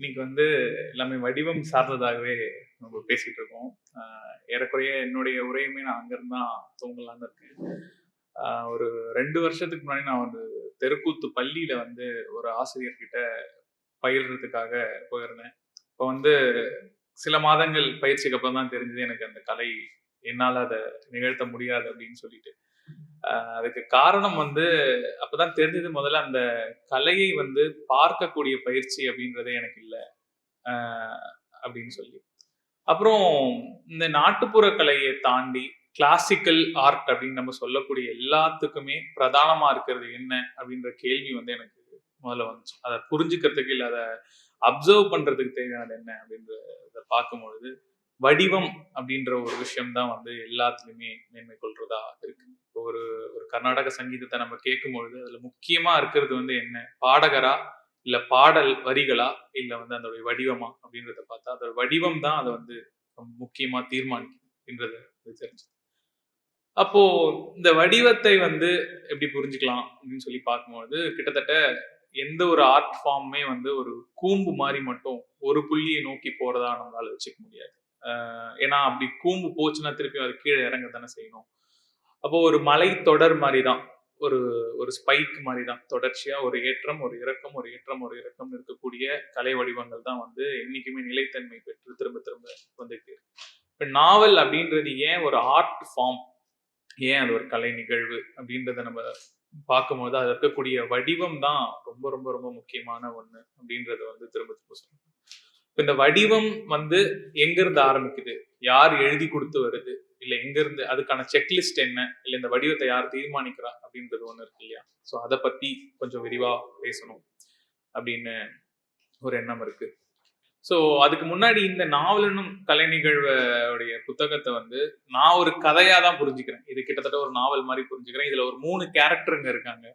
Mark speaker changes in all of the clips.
Speaker 1: இன்னைக்கு வந்து எல்லாமே வடிவம் சார்ந்ததாகவே நம்ம பேசிட்டு இருக்கோம். ஏறக்குறைய என்னுடைய உரையுமே நான் அங்கிருந்து தான் துவங்கலான்னு இருக்கேன். ஒரு 2 வருஷத்துக்கு முன்னாடி நான் வந்து தெருக்கூத்து பள்ளியில வந்து ஒரு ஆசிரியர்கிட்ட பயில்றதுக்காக போயிருந்தேன். இப்போ வந்து சில மாதங்கள் பயிற்சிக்கு அப்புறம் தான் தெரிஞ்சது எனக்கு அந்த கலை என்னால அதை நிகழ்த்த முடியாது அப்படின்னு சொல்லிட்டு. அதுக்கு காரணம் வந்து அப்பதான் தெரிஞ்சது, முதல்ல அந்த கலையை வந்து பார்க்கக்கூடிய பயிற்சி அப்படின்றதே எனக்கு இல்லை அப்படின்னு சொல்லி. அப்புறம் இந்த நாட்டுப்புற கலையை தாண்டி கிளாசிக்கல் ஆர்ட் அப்படின்னு நம்ம சொல்லக்கூடிய எல்லாத்துக்குமே பிரதானமா இருக்கிறது என்ன அப்படின்ற கேள்வி வந்து எனக்கு முதல்ல வந்துச்சு. அதை புரிஞ்சுக்கிறதுக்கு இல்லை அதை அப்சர்வ் பண்றதுக்கு தேவையானது என்ன அப்படின்றத பார்க்கும்பொழுது வடிவம் அப்படின்ற ஒரு விஷயம் தான் வந்து எல்லாத்துலயுமே மேன்மை கொள்றதா இருக்கு. ஒரு ஒரு கர்நாடக சங்கீதத்தை நம்ம கேட்கும் பொழுது அதுல முக்கியமா இருக்கிறது வந்து என்ன, பாடகரா இல்ல பாடல் வரிகளா இல்ல வந்து அதோடைய வடிவமா அப்படின்றத பார்த்தா அதோட வடிவம் தான் அதை வந்து முக்கியமா தீர்மானிக்குதுன்றது தெரிஞ்சது. அப்போ இந்த வடிவத்தை வந்து எப்படி புரிஞ்சுக்கலாம் அப்படின்னு சொல்லி பார்க்கும்போது கிட்டத்தட்ட எந்த ஒரு ஆர்ட் ஃபார்முமே வந்து ஒரு கூம்பு மாதிரி மட்டும் ஒரு புள்ளியை நோக்கி போறதா நம்மளால வச்சுக்க முடியாது. ஏன்னா அப்படி கூம்பு போச்சுன்னா திருப்பி அது கீழே இறங்க தானே செய்யணும். அப்போ ஒரு மலை தொடர் மாதிரி தான், ஒரு ஒரு ஸ்பைக் மாதிரி தான், தொடர்ச்சியா ஒரு ஏற்றம் ஒரு இறக்கம் ஒரு ஏற்றம் ஒரு இறக்கம் இருக்கக்கூடிய கலை வடிவங்கள் தான் வந்து என்னைக்குமே நிலைத்தன்மை பெற்று திரும்ப திரும்ப வந்துட்டு இருக்கு. இப்போ நாவல் அப்படின்றது ஏன் ஒரு ஆர்ட் ஃபார்ம், ஏன் அது ஒரு கலை நிகழ்வு அப்படின்றத நம்ம பார்க்கும்போது அது இருக்கக்கூடிய வடிவம் தான் ரொம்ப ரொம்ப ரொம்ப முக்கியமான ஒண்ணு அப்படின்றத வந்து திரும்ப திரும்ப சொல்லணும். இந்த வடிவம் வந்து எங்க இருந்து ஆரம்பிக்குது, யார் எழுதி கொடுத்து வருது, இல்ல எங்க இருந்து அதுக்கான செக்லிஸ்ட் என்ன, இல்ல இந்த வடிவத்தை யார் தீர்மானிக்கிறா அப்படின்றது ஒண்ணு இருக்கு இல்லையா. சோ அதை பத்தி கொஞ்சம் விரிவா பேசணும் அப்படின்னு ஒரு எண்ணம் இருக்கு. ஸோ அதுக்கு முன்னாடி இந்த நாவலனும் கலை நிகழ்வுடைய புத்தகத்தை வந்து நான் ஒரு கதையா தான் புரிஞ்சுக்கிறேன். இது கிட்டத்தட்ட ஒரு நாவல் மாதிரி புரிஞ்சுக்கிறேன். இதுல ஒரு 3 கேரக்டருங்க இருக்காங்க.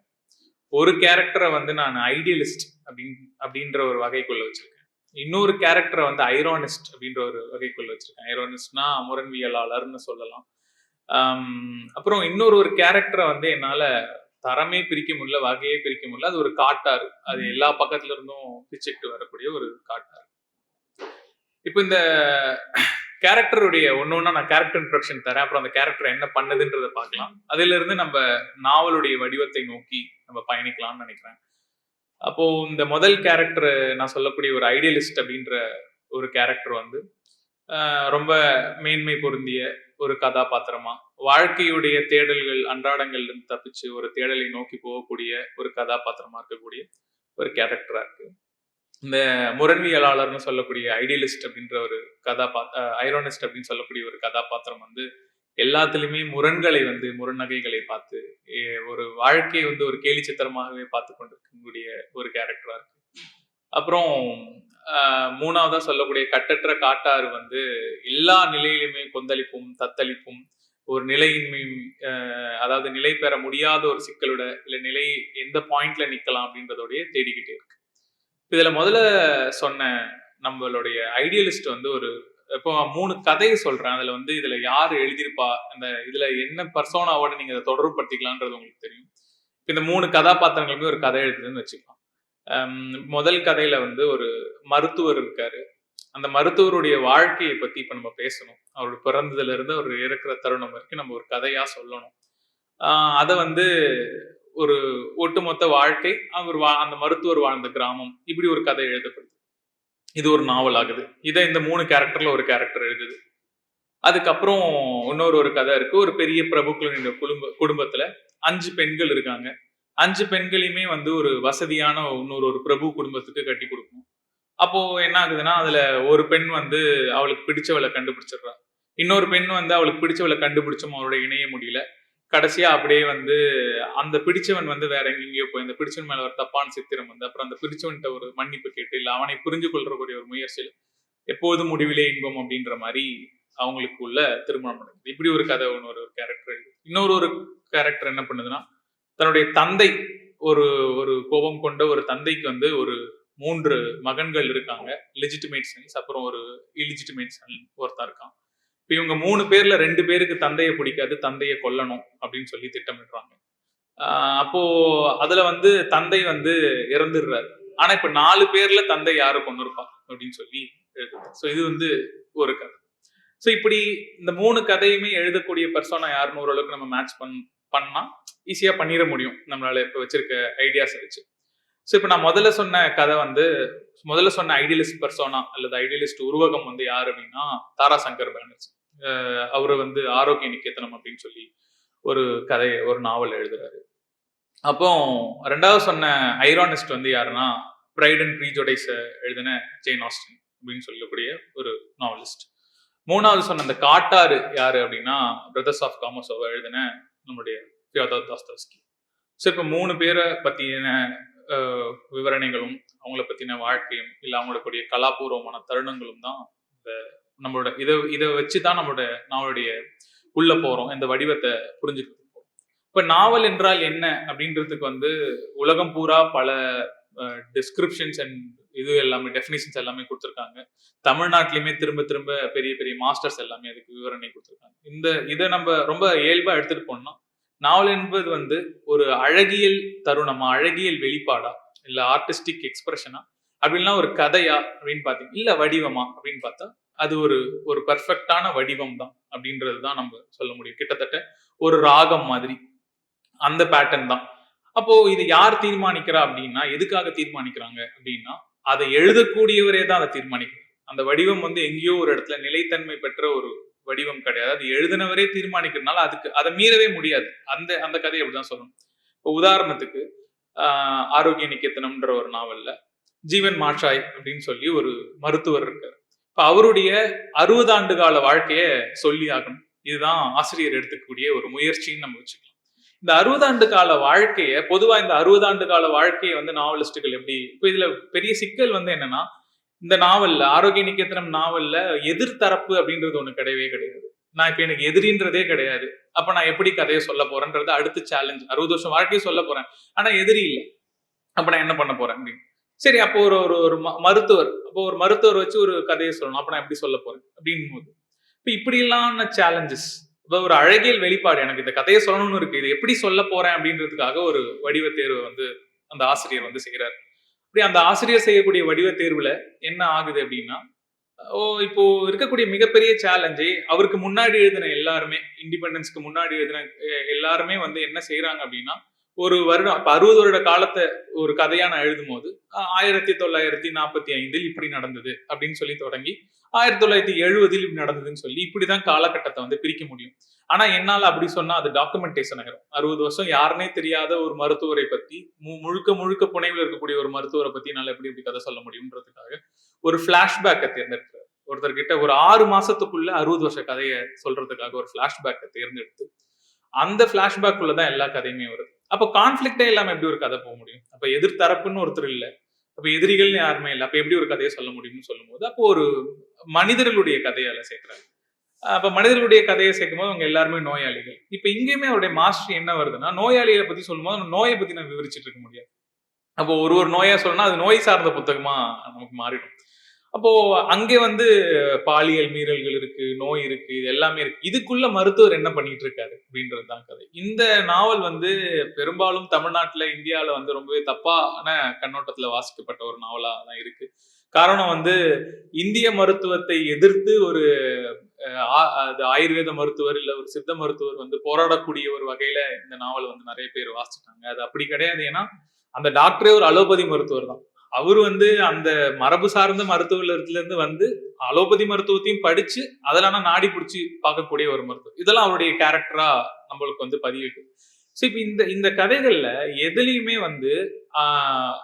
Speaker 1: ஒரு கேரக்டரை வந்து நான் ஐடியலிஸ்ட் அப்படின்ற ஒரு வகைக்குள்ள வச்சிருக்கேன். இன்னொரு கேரக்டரை வந்து ஐரானிஸ்ட் அப்படின்ற ஒரு வகைக்குள்ள வச்சிருக்கேன். ஐரானிஸ்ட்னா முரண்வியலாளர்னு சொல்லலாம். அப்புறம் இன்னொரு கேரக்டரை வந்து என்னால தரமே பிரிக்க முடியல, வகையே பிரிக்க முடியல. அது ஒரு காட்டாறு, அது எல்லா பக்கத்துல இருந்தும் பிச்சுக்கிட்டு வரக்கூடிய ஒரு காட்டாறு. இப்போ இந்த கேரக்டருடைய ஒன்னொன்னா நான் கேரக்டர் இன்ட்ரோடக்ஷன் தரேன், அப்புறம் அந்த கேரக்டர் என்ன பண்ணுதுன்றதை பார்க்கலாம். அதுல இருந்து நம்ம நாவலுடைய வடிவத்தை நோக்கி நம்ம பயணிக்கலாம்னு நினைக்கிறேன். அப்போ இந்த முதல் கேரக்டர் நான் சொல்லக்கூடிய ஒரு ஐடியலிஸ்ட் அப்படின்ற ஒரு கேரக்டர் வந்து ரொம்ப மேன்மை பொருந்திய ஒரு கதாபாத்திரமா, வாழ்க்கையுடைய தேடல்கள் அன்றாடங்கள்ல இருந்து தப்பிச்சு ஒரு தேடலை நோக்கி போகக்கூடிய ஒரு கதாபாத்திரமா இருக்கக்கூடிய ஒரு கேரக்டரா இருக்கு. இந்த முரண்வியலாளர்னு சொல்லக்கூடிய ஐடியலிஸ்ட் அப்படின்ற ஒரு ஐரானிஸ்ட் அப்படின்னு சொல்லக்கூடிய ஒரு கதாபாத்திரம் வந்து எல்லாத்துலயுமே முரண்களை வந்து முரண்நகைகளை பார்த்து ஒரு வாழ்க்கையை வந்து ஒரு கேலி சித்திரமாகவே பார்த்து கொண்டிருக்கக்கூடிய ஒரு கேரக்டரா இருக்கு. அப்புறம் மூணாவதா சொல்லக்கூடிய கட்டற்ற காட்டாறு வந்து எல்லா நிலையிலுமே கொந்தளிப்பும் தத்தளிப்பும் ஒரு நிலையின்மையும், அதாவது நிலை பெற முடியாத ஒரு சிக்கலோட இல்ல நிலை எந்த பாயிண்ட்ல நிக்கலாம் அப்படின்றதோடய தேடிக்கிட்டே இருக்கு. இதுல முதல்ல சொன்ன நம்மளுடைய ஐடியலிஸ்ட் வந்து ஒரு இப்போ 3 கதையை சொல்றேன். அதுல வந்து இதுல யாரு எழுதியிருப்பா, அந்த இதுல என்ன பர்சோனாவோட நீங்க அதை தொடர்பு படுத்திக்கலான்றது உங்களுக்கு தெரியும். இந்த 3 கதாபாத்திரங்களுமே ஒரு கதை எழுதுன்னு வச்சுக்கலாம். முதல் கதையில வந்து ஒரு மருத்துவர் இருக்காரு. அந்த மருத்துவருடைய வாழ்க்கையை பத்தி இப்ப நம்ம பேசணும். அவருடைய பிறந்ததுல இருந்து அவர் இறக்குற தருணம் வரைக்கும் நம்ம ஒரு கதையா சொல்லணும். அதை வந்து ஒரு ஒட்டுமொத்த வாழ்க்கை, அந்த மருத்துவர் வாழ்ந்த கிராமம், இப்படி ஒரு கதை எழுதப்படுது. இது ஒரு நாவல் ஆகுது. இதை இந்த 3 கேரக்டர்ல ஒரு கேரக்டர் எழுதுது. அதுக்கப்புறம் இன்னொரு கதை இருக்கு. ஒரு பெரிய பிரபுக்களின் குடும்பத்துல 5 பெண்கள் இருக்காங்க. 5 பெண்களையுமே வந்து ஒரு வசதியான ஒரு பிரபு குடும்பத்துக்கு கட்டி கொடுக்கணும். அப்போ என்ன ஆகுதுன்னா, அதுல ஒரு பெண் வந்து அவளுக்கு பிடிச்சவளை கண்டுபிடிச்சிடுறா. இன்னொரு பெண் வந்து அவளுக்கு பிடிச்சவளை கண்டுபிடிச்சும் அவளோட இணைய முடியல. கடைசியா அப்படியே வந்து அந்த பிடிச்சவன் வந்து வேற எங்கெங்கயோ போய் அந்த பிடிச்சவன் மேல ஒரு தப்பான சித்திரம் வந்து அப்புறம் அந்த பிடிச்சவன்கிட்ட ஒரு மன்னிப்பு கேட்டு இல்ல அவனை புரிஞ்சு கொள்றக்கூடிய ஒரு முயற்சியில் எப்போதும் முடிவிலே இன்பம் அப்படின்ற மாதிரி அவங்களுக்கு உள்ள திருமணம் நடக்குது. இப்படி ஒரு கதை ஒரு கேரக்டர். ஒரு கேரக்டர் என்ன பண்ணுதுன்னா, தன்னுடைய தந்தை ஒரு கோபம் கொண்ட ஒரு தந்தைக்கு வந்து ஒரு 3 மகன்கள் இருக்காங்க. லெஜிட்டிமேட் சன்ஸ், அப்புறம் ஒரு இல்லிஜிட்டிமேட் சன் ஒருத்தன் இருக்கான். இப்ப இவங்க 3 பேர்ல 2 பேருக்கு தந்தையை பிடிக்காது, தந்தையை கொல்லணும் அப்படின்னு சொல்லி திட்டமிடுறாங்க. அப்போ அதுல வந்து தந்தை வந்து இறந்துடுறாரு. ஆனா இப்ப 4 பேர்ல தந்தை யாரு கொண்டு இருப்பா அப்படின்னு சொல்லி எழுதுது. ஸோ இது வந்து ஒரு கதை. ஸோ இப்படி இந்த 3 கதையுமே எழுதக்கூடிய பர்சோனா யாருன்னு ஓரளவுக்கு நம்ம மேட்ச் பண்ணா ஈஸியா பண்ணிட முடியும் நம்மளால இப்ப வச்சிருக்க ஐடியாஸ் வச்சு. ஸோ இப்ப நான் முதல்ல சொன்ன கதை வந்து முதல்ல சொன்ன ஐடியலிஸ்ட் பர்சோனா அல்லது ஐடியலிஸ்ட் உருவகம் வந்து யாரு அப்படின்னா தாராசங்கர் பானர்ஜி. அவரு வந்து ஆரோக்கிய நிகேதனம் அப்படின்னு சொல்லி ஒரு கதை ஒரு நாவல் எழுதுறாரு. அப்போ 2வது சொன்ன ஐரானிஸ்ட் வந்து யாருன்னா பிரைட் அண்ட் ப்ரீஜுடைஸ் எழுதின ஜேன் ஆஸ்டின் அப்படின்னு சொல்லக்கூடிய ஒரு நாவலிஸ்ட். 3வது சொன்ன அந்த காட்டாறு யாரு அப்படின்னா பிரதர்ஸ் ஆஃப் காமோசோவா எழுதின நம்முடைய ஃபியோதர் தாஸ்தோவ்ஸ்கி. ஸோ இப்போ 3 பேரை பத்தின விவரணைகளும் அவங்கள பத்தின வாழ்க்கையும் இல்லை அவங்களுடைய கலாபூர்வமான தருணங்களும் தான் இந்த நம்மளோட இதை வச்சுதான் நம்மளுடைய உள்ள போறோம், இந்த வடிவத்தை புரிஞ்சுக்கிட்டு போறோம். இப்ப நாவல் என்றால் என்ன அப்படின்றதுக்கு வந்து உலகம் பூரா பல டிஸ்கிரிப்ஷன்ஸ் அண்ட் இது எல்லாமே டெஃபினிஷன்ஸ் எல்லாமே கொடுத்துருக்காங்க. தமிழ்நாட்டிலுமே திரும்ப திரும்ப பெரிய பெரிய மாஸ்டர்ஸ் எல்லாமே அதுக்கு விவரணை கொடுத்துருக்காங்க. இதை நம்ம ரொம்ப இயல்பா எடுத்துட்டு போனோம்னா நாவல் என்பது வந்து ஒரு அழகியல் தருணமா, அழகியல் வெளிப்பாடா, இல்ல ஆர்டிஸ்டிக் எக்ஸ்பிரஷனா, அப்படின்னா ஒரு கதையா அப்படின்னு பாத்தீங்க, இல்ல வடிவமா அப்படின்னு பார்த்தா அது ஒரு பெர்ஃபெக்டான வடிவம் தான் அப்படின்றது தான் நம்ம சொல்ல முடியும். கிட்டத்தட்ட ஒரு ராகம் மாதிரி அந்த பேட்டர்ன் தான். அப்போ இதை யார் தீர்மானிக்கிறா அப்படின்னா, எதுக்காக தீர்மானிக்கிறாங்க அப்படின்னா, அதை எழுதக்கூடியவரே தான் அதை தீர்மானிக்கிறார். அந்த வடிவம் வந்து எங்கேயோ ஒரு இடத்துல நிலைத்தன்மை பெற்ற ஒரு வடிவம் கிடையாது. அது எழுதினவரே தீர்மானிக்கிறதுனால அதை மீறவே முடியாது. அந்த கதையை அப்படிதான் சொல்லணும். இப்போ உதாரணத்துக்கு ஆரோக்கிய நிகேதனம்ன்ற ஒரு நாவல்ல ஜீவன் மாஷாய் அப்படின்னு சொல்லி ஒரு மருத்துவர் இருக்காரு. இப்ப அவருடைய 60 ஆண்டு கால வாழ்க்கைய சொல்லி ஆகணும். இதுதான் ஆசிரியர் எடுத்துக்கூடிய ஒரு முயற்சின்னு நம்ம வச்சுக்கலாம். இந்த 60 ஆண்டு கால வாழ்க்கைய பொதுவா இந்த 60 ஆண்டு கால வாழ்க்கையை வந்து நாவலிஸ்டுகள் எப்படி, இப்ப இதுல பெரிய சிக்கல் வந்து என்னன்னா, இந்த நாவல்ல ஆரோக்கிய நிகேதனம் நாவல்ல எதிர்த்தரப்பு அப்படின்றது ஒண்ணு கிடையவே கிடையாது. நான் இப்ப எனக்கு எதிரின்றதே கிடையாது. அப்ப நான் எப்படி கதையை சொல்ல போறேன்றது அடுத்த சேலஞ்ச். 60 வருஷம் வாழ்க்கையை சொல்ல போறேன், ஆனா எதிரி இல்லை. அப்ப நான் என்ன பண்ண போறேன் அப்படின்னு. சரி, அப்போ ஒரு மருத்துவர், அப்போ ஒரு மருத்துவர் வச்சு ஒரு கதையை சொல்லணும், அப்ப நான் எப்படி சொல்ல போறேன் அப்படின் போது இப்ப இப்படி இல்லாம சேலஞ்சஸ், ஒரு அழகியல் வெளிப்பாடு, எனக்கு இந்த கதையை சொல்லணும்னு இருக்கு, இது எப்படி சொல்ல போறேன் அப்படின்றதுக்காக ஒரு வடிவ தேர்வு வந்து அந்த ஆசிரியர் வந்து செய்யறாரு. அப்படி அந்த ஆசிரியர் செய்யக்கூடிய வடிவ தேர்வுல என்ன ஆகுது அப்படின்னா, இப்போ இருக்கக்கூடிய மிகப்பெரிய சேலஞ்சை அவருக்கு முன்னாடி எழுதின எல்லாருமே, இண்டிபெண்டன்ஸ்க்கு முன்னாடி எழுதின எல்லாருமே வந்து என்ன செய்யறாங்க அப்படின்னா, ஒரு வருடம், 60 வருட காலத்தை ஒரு கதையா நான் எழுதும் போது 1945 இப்படி நடந்தது அப்படின்னு சொல்லி தொடங்கி 1970 இப்படி நடந்ததுன்னு சொல்லி இப்படிதான் காலகட்டத்தை வந்து பிரிக்க முடியும். ஆனா என்னால அப்படி சொன்னா அது டாக்குமெண்டேஷன் ஆகிரும். 60 வருஷம் யாருன்னே தெரியாத ஒரு மருத்துவரை பத்தி, முழுக்க புனைவில் இருக்கக்கூடிய ஒரு மருத்துவரை பத்தி என்னால எப்படி கதை சொல்ல முடியும்ன்றதுக்காக ஒரு பிளாஷ்பேக்கை தேர்ந்தெடுக்கிறார். ஒருத்தர்கிட்ட ஒரு 6 மாசத்துக்குள்ள 60 வருஷ கதையை சொல்றதுக்காக ஒரு பிளாஷ்பேக்கை தேர்ந்தெடுத்து அந்த பிளாஷ்பேக் உள்ளதான் எல்லா கதையுமே வருது. அப்ப கான்ஃபிளிக்டே இல்லாம எப்படி ஒரு கதை போக முடியும்? அப்ப எதிர்த்தரப்புன்னு ஒருத்தர் இல்ல, அப்ப எதிரிகள்னு யாருமே இல்லை, அப்ப எப்படி ஒரு கதையை சொல்ல முடியும்னு சொல்லும் போது அப்போ ஒரு மனிதர்களுடைய கதையால சேர்க்கிறாங்க. அப்ப மனிதர்களுடைய கதையை சேர்க்கும் போது அவங்க எல்லாருமே நோயாளிகள். இப்ப இங்கேயுமே அவருடைய மாஸ்டர் என்ன வருதுன்னா, நோயாளிகளை பத்தி சொல்லும் போது நோயை பத்தி நான் விவரிச்சுட்டு இருக்க முடியாது. அப்போ ஒரு நோயா சொல்லணும்னா அது நோய் சார்ந்த புத்தகமா நமக்கு மாறிடும். அப்போ அங்கே வந்து பாலியல் மீறல்கள் இருக்கு, நோய் இருக்கு, இது எல்லாமே இருக்கு. இதுக்குள்ள மருத்துவர் என்ன பண்ணிட்டு இருக்காரு அப்படின்றதுதான் கதை. இந்த நாவல் வந்து பெரும்பாலும் தமிழ்நாட்டுல, இந்தியாவில வந்து ரொம்பவே தப்பான கண்ணோட்டத்துல வாசிக்கப்பட்ட ஒரு நாவலா தான் இருக்கு. காரணம் வந்து இந்திய மருத்துவத்தை எதிர்த்து ஒரு ஆயுர்வேத மருத்துவர் இல்ல ஒரு சித்த மருத்துவர் வந்து போராடக்கூடிய ஒரு வகையில இந்த நாவல் வந்து நிறைய பேர் வாசிச்சிட்டாங்க. அது அப்படி கிடையாது. ஏன்னா அந்த டாக்டரே ஒரு அலோபதி மருத்துவர் தான். அவரு வந்து அந்த மரபு சார்ந்த மருத்துவத்துல இருந்து வந்து அலோபதி மருத்துவத்தையும் படிச்சு அதெல்லாம் நாடி பிடிச்சி பார்க்கக்கூடிய ஒரு மருத்துவர். இதெல்லாம் அவருடைய கேரக்டரா நம்மளுக்கு வந்து பதிவிருக்கு. ஸோ இப்ப இந்த கதைகள்ல எதுலையுமே வந்து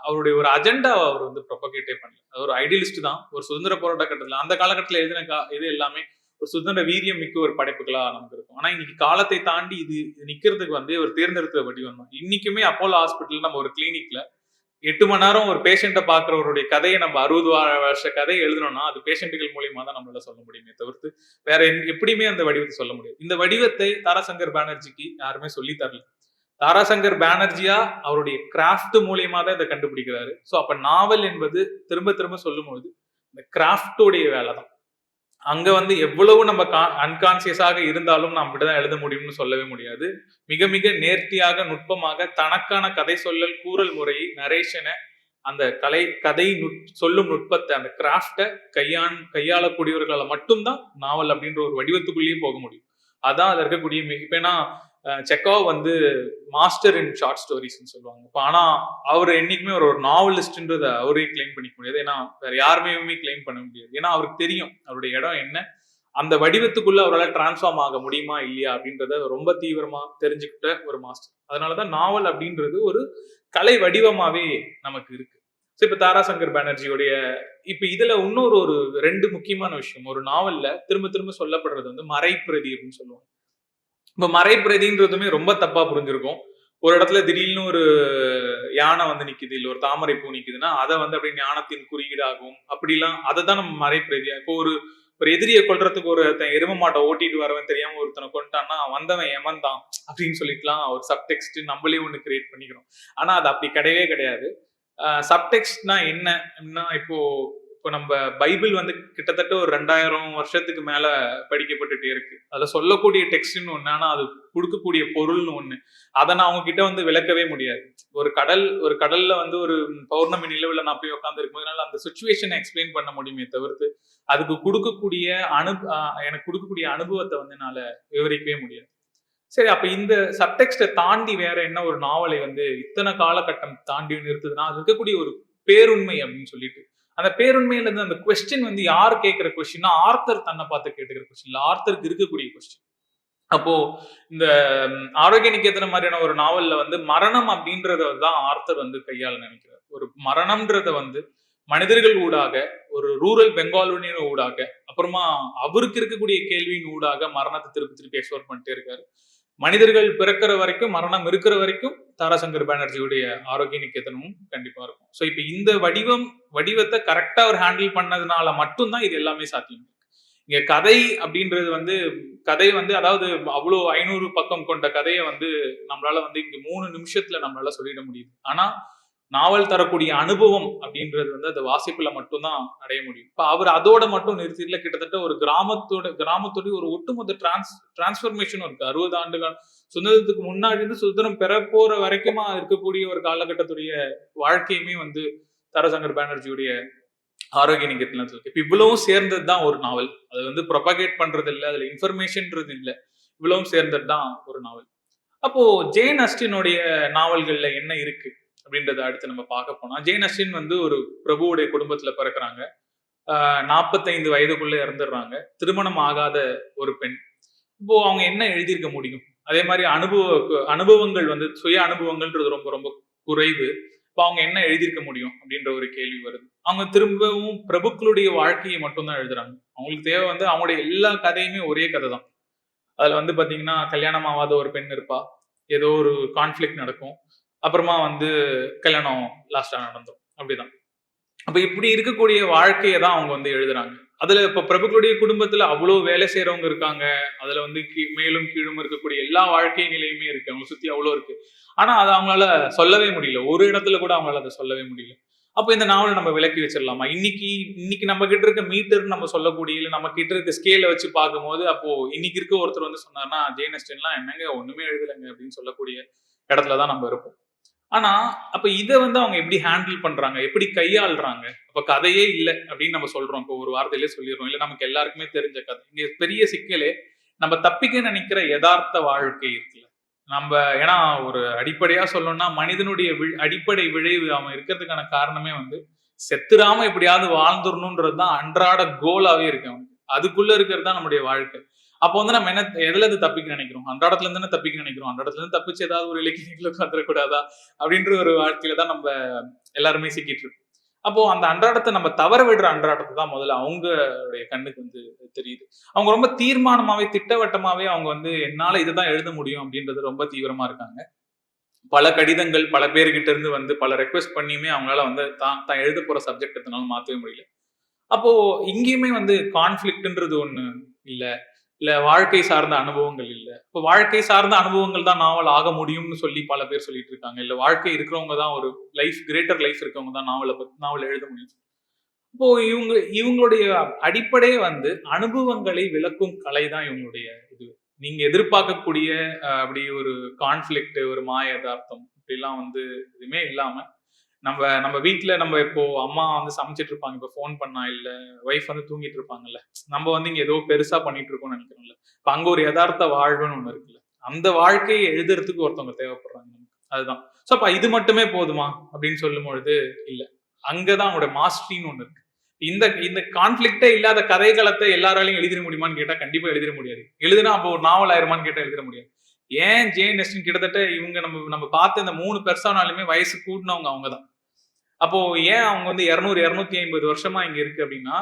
Speaker 1: அவருடைய ஒரு அஜெண்டாவை அவர் வந்து ப்ரொபகேட்டே பண்ணல. ஒரு ஐடியலிஸ்ட் தான். ஒரு சுதந்திர போராட்ட கட்டத்துல அந்த காலகட்டத்தில் எழுதின இது எல்லாமே ஒரு சுதந்திர வீரியம் மிக்க ஒரு படைப்புகளா நமக்கு இருக்கும். ஆனா இன்னைக்கு காலத்தை தாண்டி இது நிக்கிறதுக்கு வந்து ஒரு தேர்ந்தெடுத்த வடிவம் தான். இன்னைக்குமே அப்போலோ ஹாஸ்பிட்டல் நம்ம ஒரு கிளினிக்ல 8 மணி நேரம் ஒரு பேஷண்ட்டை பாக்குறவருடைய கதையை நம்ம 60 வருஷ கதையை எழுதணும்னா அது பேஷண்ட்டுகள் மூலியமா தான் நம்மளால சொல்ல முடியுமே தவிர்த்து வேற எப்படியுமே அந்த வடிவத்தை சொல்ல முடியாது. இந்த வடிவத்தை தாராசங்கர் பானர்ஜிக்கு யாருமே சொல்லி தரல. தாராசங்கர் பானர்ஜியா அவருடைய கிராஃப்ட் மூலியமா தான் இதை கண்டுபிடிக்கிறாரு. சோ அப்ப நாவல் என்பது திரும்ப திரும்ப சொல்லும் போது இந்த கிராஃப்டோடைய வேலை தான். அங்க வந்து எவ்வளவு நம்ம அன்கான்சியஸாக இருந்தாலும் நாம் இப்படிதான் எழுத முடியும்னு சொல்லவே முடியாது. மிக மிக நேர்த்தியாக, நுட்பமாக தனக்கான கதை சொல்லல், கூறல் முறையை, நரேஷனை அந்த கதை சொல்லும் நுட்பத்தை, அந்த கிராஃப்டை கையாளக்கூடியவர்களால மட்டும்தான் நாவல் அப்படின்ற ஒரு வடிவத்துக்குள்ளேயே போக முடியும். அதான் அது இருக்கக்கூடிய இப்ப ஏன்னா செக்கோவ் வந்து மாஸ்டர் இன் ஷார்ட் ஸ்டோரிஸ்ன்னு சொல்லுவாங்க. இப்ப ஆனா அவர் என்னைக்குமே ஒரு நாவலிஸ்ட்ன்றத அவரே கிளைம் பண்ணிக்க முடியாது. ஏன்னா வேற யாருமே கிளைம் பண்ண முடியாது. ஏன்னா அவருக்கு தெரியும் அவருடைய இடம் என்ன, அந்த வடிவத்துக்குள்ள அவரால் டிரான்ஸ்ஃபார்ம் ஆக முடியுமா இல்லையா அப்படின்றத ரொம்ப தீவிரமா தெரிஞ்சுக்கிட்ட ஒரு மாஸ்டர். அதனாலதான் நாவல் அப்படின்றது ஒரு கலை வடிவமாவே நமக்கு இருக்கு. இப்ப தாராசங்கர் பானர்ஜியோடைய இப்ப இதுல இன்னொரு ஒரு 2 முக்கியமான விஷயம். ஒரு நாவல்ல திரும்ப திரும்ப சொல்லப்படுறது வந்து மறைப்பிரதி அப்படின்னு சொல்லுவாங்க. இப்ப மறைப்பிரதின்றதுமே ரொம்ப தப்பா புரிஞ்சிருக்கும். ஒரு இடத்துல திடீர்னு ஒரு யானை வந்து நிக்குது, இல்ல ஒரு தாமரை பூ நிக்குதுன்னா அதை வந்து அப்படியே ஞானத்தின் குறியீடாகும். அப்படிலாம் அதை தான் நம்ம மறைப்பிரதியா. இப்போ ஒரு எதிரியை கொல்றதுக்கு ஒருத்தன் எரும மாட்டை ஓட்டிட்டு வரவன் தெரியாம ஒருத்தனை கொண்டான்னா வந்தவன் எமன் தான் அப்படின்னு சொல்லிட்டுலாம் ஒரு சப்டெக்ஸ்ட் நம்மளே ஒண்ணு கிரியேட் பண்ணிக்கிறோம். ஆனா அது அப்படி கிடையவே கிடையாது. சப்டெக்ஸ்ட்னா என்ன இப்போ நம்ம பைபிள் வந்து கிட்டத்தட்ட ஒரு 2000 வருஷத்துக்கு மேல படிக்கப்பட்டுட்டே இருக்கு. அதுல சொல்லக்கூடிய டெக்ஸ்ட்னு ஒண்ணு, ஆனா அது கொடுக்கக்கூடிய பொருள்னு ஒண்ணு. அதை நான் அவங்க கிட்ட வந்து விளக்கவே முடியாது. ஒரு கடல்ல வந்து ஒரு பௌர்ணமி நிலவுல நான் போய் உட்கார்ந்து இருக்கும்போது அந்த சுச்சுவேஷனை எக்ஸ்பிளைன் பண்ண முடியுமே தவிர்த்து அதுக்கு கொடுக்கக்கூடிய எனக்கு கொடுக்கக்கூடிய அனுபவத்தை வந்து என்னால விவரிக்கவே முடியாது. சரி, அப்ப இந்த சப்டெக்ஸ்டை தாண்டி வேற என்ன ஒரு நாவலை வந்து இத்தனை காலகட்டம் தாண்டி நிறுத்துதுன்னா அது இருக்கக்கூடிய ஒரு பேருண்மை அப்படின்னு சொல்லிட்டு, அந்த பேருண்மையில இருந்து அந்த கொஸ்டின் வந்து யார் கேட்கிற கொஸ்டின்னா ஆர்த்தர் தன்னை பார்த்து கேட்டுக்கிற கொஸ்டின் இல்ல, ஆர்த்தருக்கு இருக்கக்கூடிய கொஸ்டின். அப்போ இந்த ஆரோக்கிய நிகேதனம் மாதிரியான ஒரு நாவல்ல வந்து மரணம் அப்படின்றத தான் ஆர்த்தர் வந்து கையாள நினைக்கிறார். ஒரு மரணம்ன்றத வந்து மனிதர்கள் ஊடாக, ஒரு ரூரல் பெங்காலின் ஊடாக, அப்புறமா அவருக்கு இருக்கக்கூடிய கேள்வியின் ஊடாக மரணத்தை திருப்பி எக்ஸ்ப்ளோர் பண்ணிட்டே இருக்காரு. மனிதர்கள் பிறக்கிற வரைக்கும், மரணம் இருக்கிற வரைக்கும் தாராசங்கர் பானர்ஜியுடைய ஆரோக்கிய நிகேதனமும் கண்டிப்பா இருக்கும். சோ இப்ப இந்த வடிவத்தை கரெக்டா அவர் ஹேண்டில் பண்ணதுனால மட்டும்தான் இது எல்லாமே சாத்தியம். இங்க கதை அப்படின்றது வந்து கதை வந்து அதாவது அவ்வளவு 500 பக்கம் கொண்ட கதையை வந்து நம்மளால வந்து இங்க 3 நிமிஷத்துல நம்மளால சொல்லிட முடியுது. ஆனா நாவல் தரக்கூடிய அனுபவம் அப்படின்றது வந்து அந்த வாசிப்புல மட்டும்தான் அடைய முடியும். இப்ப அவர் அதோட மட்டும் நிறுத்தில கிட்டத்தட்ட ஒரு கிராமத்தோட ஒரு ஒட்டுமொத்த டிரான்ஸ்பர்மேஷனும் இருக்கு. 60 ஆண்டுகள் சுதந்திரத்துக்கு முன்னாடி இருந்து சுதந்திரம் பெற போற வரைக்குமா இருக்கக்கூடிய ஒரு காலகட்டத்துடைய வாழ்க்கையுமே வந்து தாராசங்கர் பானர்ஜியுடைய ஆரோக்கிய நிகேதனம் இருக்கு. இப்ப இவ்வளவும் சேர்ந்தது தான் ஒரு நாவல். அது வந்து ப்ரொபகேட் பண்றது இல்ல, அதுல இன்ஃபர்மேஷன்ன்றது இல்ல, இவ்வளவும் சேர்ந்தது தான் ஒரு நாவல். அப்போ ஜேன் அஸ்டினுடைய நாவல்கள்ல என்ன இருக்கு அப்படின்றத அடுத்து நம்ம பார்க்க போனா, ஜேன் அஸ்டின் வந்து ஒரு பிரபுவுடைய குடும்பத்துல பிறக்கிறாங்க. 45 வயதுக்குள்ள இறந்துடுறாங்க. திருமணம் ஆகாத ஒரு பெண். இப்போ அவங்க என்ன எழுதியிருக்க முடியும்? அதே மாதிரி அனுபவங்கள் வந்து சுய அனுபவங்கள்ன்றது ரொம்ப ரொம்ப குறைவு. இப்போ அவங்க என்ன எழுதியிருக்க முடியும் அப்படின்ற ஒரு கேள்வி வருது. அவங்க திரும்பவும் பிரபுக்களுடைய வாழ்க்கையை மட்டும்தான் எழுதுறாங்க. அவங்களுக்கு தேவை வந்து அவங்களுடைய எல்லா கதையுமே ஒரே கதை தான். அதுல வந்து பாத்தீங்கன்னா கல்யாணம் ஆகாத ஒரு பெண் இருப்பா, ஏதோ ஒரு கான்ஃபிளிக்ட் நடக்கும், அப்புறமா வந்து கல்யாணம் லாஸ்டா நடந்துரும். அப்படிதான். அப்ப இப்படி இருக்கக்கூடிய வாழ்க்கையை தான் அவங்க வந்து எழுதுறாங்க. அதுல இப்ப பிரபுக்களுடைய குடும்பத்துல அவ்வளவு வேலை செய்யறவங்க இருக்காங்க. அதுல வந்து மேலும் கீழும் இருக்கக்கூடிய எல்லா வாழ்க்கை நிலையுமே இருக்கு. அவங்க சுத்தி அவ்வளவு இருக்கு. ஆனா அதை அவங்களால சொல்லவே முடியல. ஒரு இடத்துல கூட அவங்களால அதை சொல்லவே முடியல. அப்ப இந்த நாவலை நம்ம விலக்கி வச்சிடலாமா? இன்னைக்கு நம்ம கிட்ட இருக்க மீட்டர் நம்ம சொல்லக்கூடிய, இல்ல நம்ம கிட்ட இருக்க ஸ்கேல வச்சு பார்க்கும்போது, அப்போ இன்னைக்கு இருக்க ஒருத்தர் வந்து சொன்னார்னா ஜேன் அஸ்டின்லாம் என்னங்க ஒண்ணுமே எழுதலைங்க அப்படின்னு சொல்லக்கூடிய இடத்துலதான் நம்ம இருப்போம். ஆனா அப்ப இத வந்து அவங்க எப்படி ஹேண்டில் பண்றாங்க, எப்படி கையாளுறாங்க? அப்ப கதையே இல்ல அப்படின்னு நம்ம சொல்றோம். இப்போ ஒரு வார்த்தையிலே சொல்லிடுறோம். இல்ல நமக்கு எல்லாருக்குமே தெரிஞ்ச கதை. இங்க பெரிய சிக்கலே நம்ம தப்பிக்க நினைக்கிற யதார்த்த வாழ்க்கை இருக்குல்ல. நம்ம ஏன்னா ஒரு அடிப்படையா சொல்லணும்னா மனிதனுடைய அடிப்படை விளைவு அவன் இருக்கிறதுக்கான காரணமே வந்து செத்துராம எப்படியாவது வாழ்ந்துடணும்ன்றதுதான் அன்றாட கோலாவே இருக்கு அவனுக்கு. அதுக்குள்ள இருக்கிறது தான் நம்முடைய வாழ்க்கை. அப்போ வந்து நம்ம எதுல இருந்து தப்பிக்க நினைக்கிறோம்? அன்றாடத்துல இருந்து தப்பிக்க நினைக்கிறோம். அன்றாடத்துல இருந்து தப்பிச்சு ஏதாவது ஒரு இலக்கியங்களை உட்காந்துடக்கூடாதா அப்படின்ற ஒரு வாழ்க்கையில தான் நம்ம எல்லாருமே சிக்கிட்டு இருக்கோம். அப்போ அந்த அன்றாடத்தை நம்ம தவற விடுற அன்றாடத்தை தான் முதல்ல அவங்களுடைய கண்ணுக்கு வந்து தெரியுது. அவங்க ரொம்ப தீர்மானமாவே திட்டவட்டமாவே அவங்க வந்து என்னால இதுதான் எழுத முடியும் அப்படின்றது ரொம்ப தீவிரமா இருக்காங்க. பல கடிதங்கள் பல பேர்கிட்ட இருந்து வந்து பல ரெக்வெஸ்ட் பண்ணியுமே அவங்களால வந்து தான் எழுத போற சப்ஜெக்ட் மாத்தவே முடியல. அப்போ இங்கேயுமே வந்து கான்ஃபிளிக்ட்ன்றது ஒண்ணு இல்ல வாழ்க்கை சார்ந்த அனுபவங்கள் இல்ல. இப்ப வாழ்க்கை சார்ந்த அனுபவங்கள் தான் நாவல் ஆக முடியும்னு சொல்லி பல பேர் சொல்லிட்டு இருக்காங்க. இல்ல வாழ்க்கை இருக்கிறவங்க தான் ஒரு கிரேட்டர் லைஃப் இருக்கவங்க தான் நாவல் எழுத முடியும். இப்போ இவங்களுடைய அடிப்படையே வந்து அனுபவங்களை விளக்கும் கலை தான் இவங்களுடைய இது. நீங்க எதிர்பார்க்கக்கூடிய அப்படி ஒரு கான்ஃபிளிக்ட், ஒரு மாய யதார்த்தம் இப்படிலாம் வந்து எதுவுமே இல்லாம நம்ம நம்ம வீட்ல நம்ம இப்போ அம்மா வந்து சமைச்சிட்டு இருப்பாங்க, இப்போ ஃபோன் பண்ணா, இல்ல ஒய்ஃப் வந்து தூங்கிட்டு இருப்பாங்கல்ல. நம்ம வந்து இங்க ஏதோ பெருசா பண்ணிட்டு இருக்கோம்னு நினைக்கிறோம்ல. இப்ப அங்க ஒரு யதார்த்த வாழ்வுன்னு ஒண்ணு இருக்குல்ல. அந்த வாழ்க்கையை எழுதுறதுக்கு ஒருத்தவங்க தேவைப்படுறாங்க நமக்கு. அதுதான். சோ அப்ப இது மட்டுமே போதுமா அப்படின்னு சொல்லும்பொழுது இல்ல. அங்கதான் அவங்களோட மாஸ்டரின்னு ஒண்ணு இருக்கு. இந்த இந்த கான்ஃபிளிக்டே இல்லாத கதைக்களத்தை எல்லாராலையும் எழுதிட முடியுமான்னு கேட்டா கண்டிப்பா எழுதிட முடியாது. எழுதுனா அப்போ ஒரு நாவல் ஆயிருமான்னு கேட்டா எழுதிட முடியாது. ஏன் ஜேன் எஸ்டின் கிட்டத்தட்ட இவங்க நம்ம நம்ம பார்த்த இந்த 3 பெர்சனாலுமே வயசு கூடினவங்க அவங்கதான். அப்போ ஏன் அவங்க வந்து 200 250 வருஷமா இங்க இருக்கு அப்படின்னா,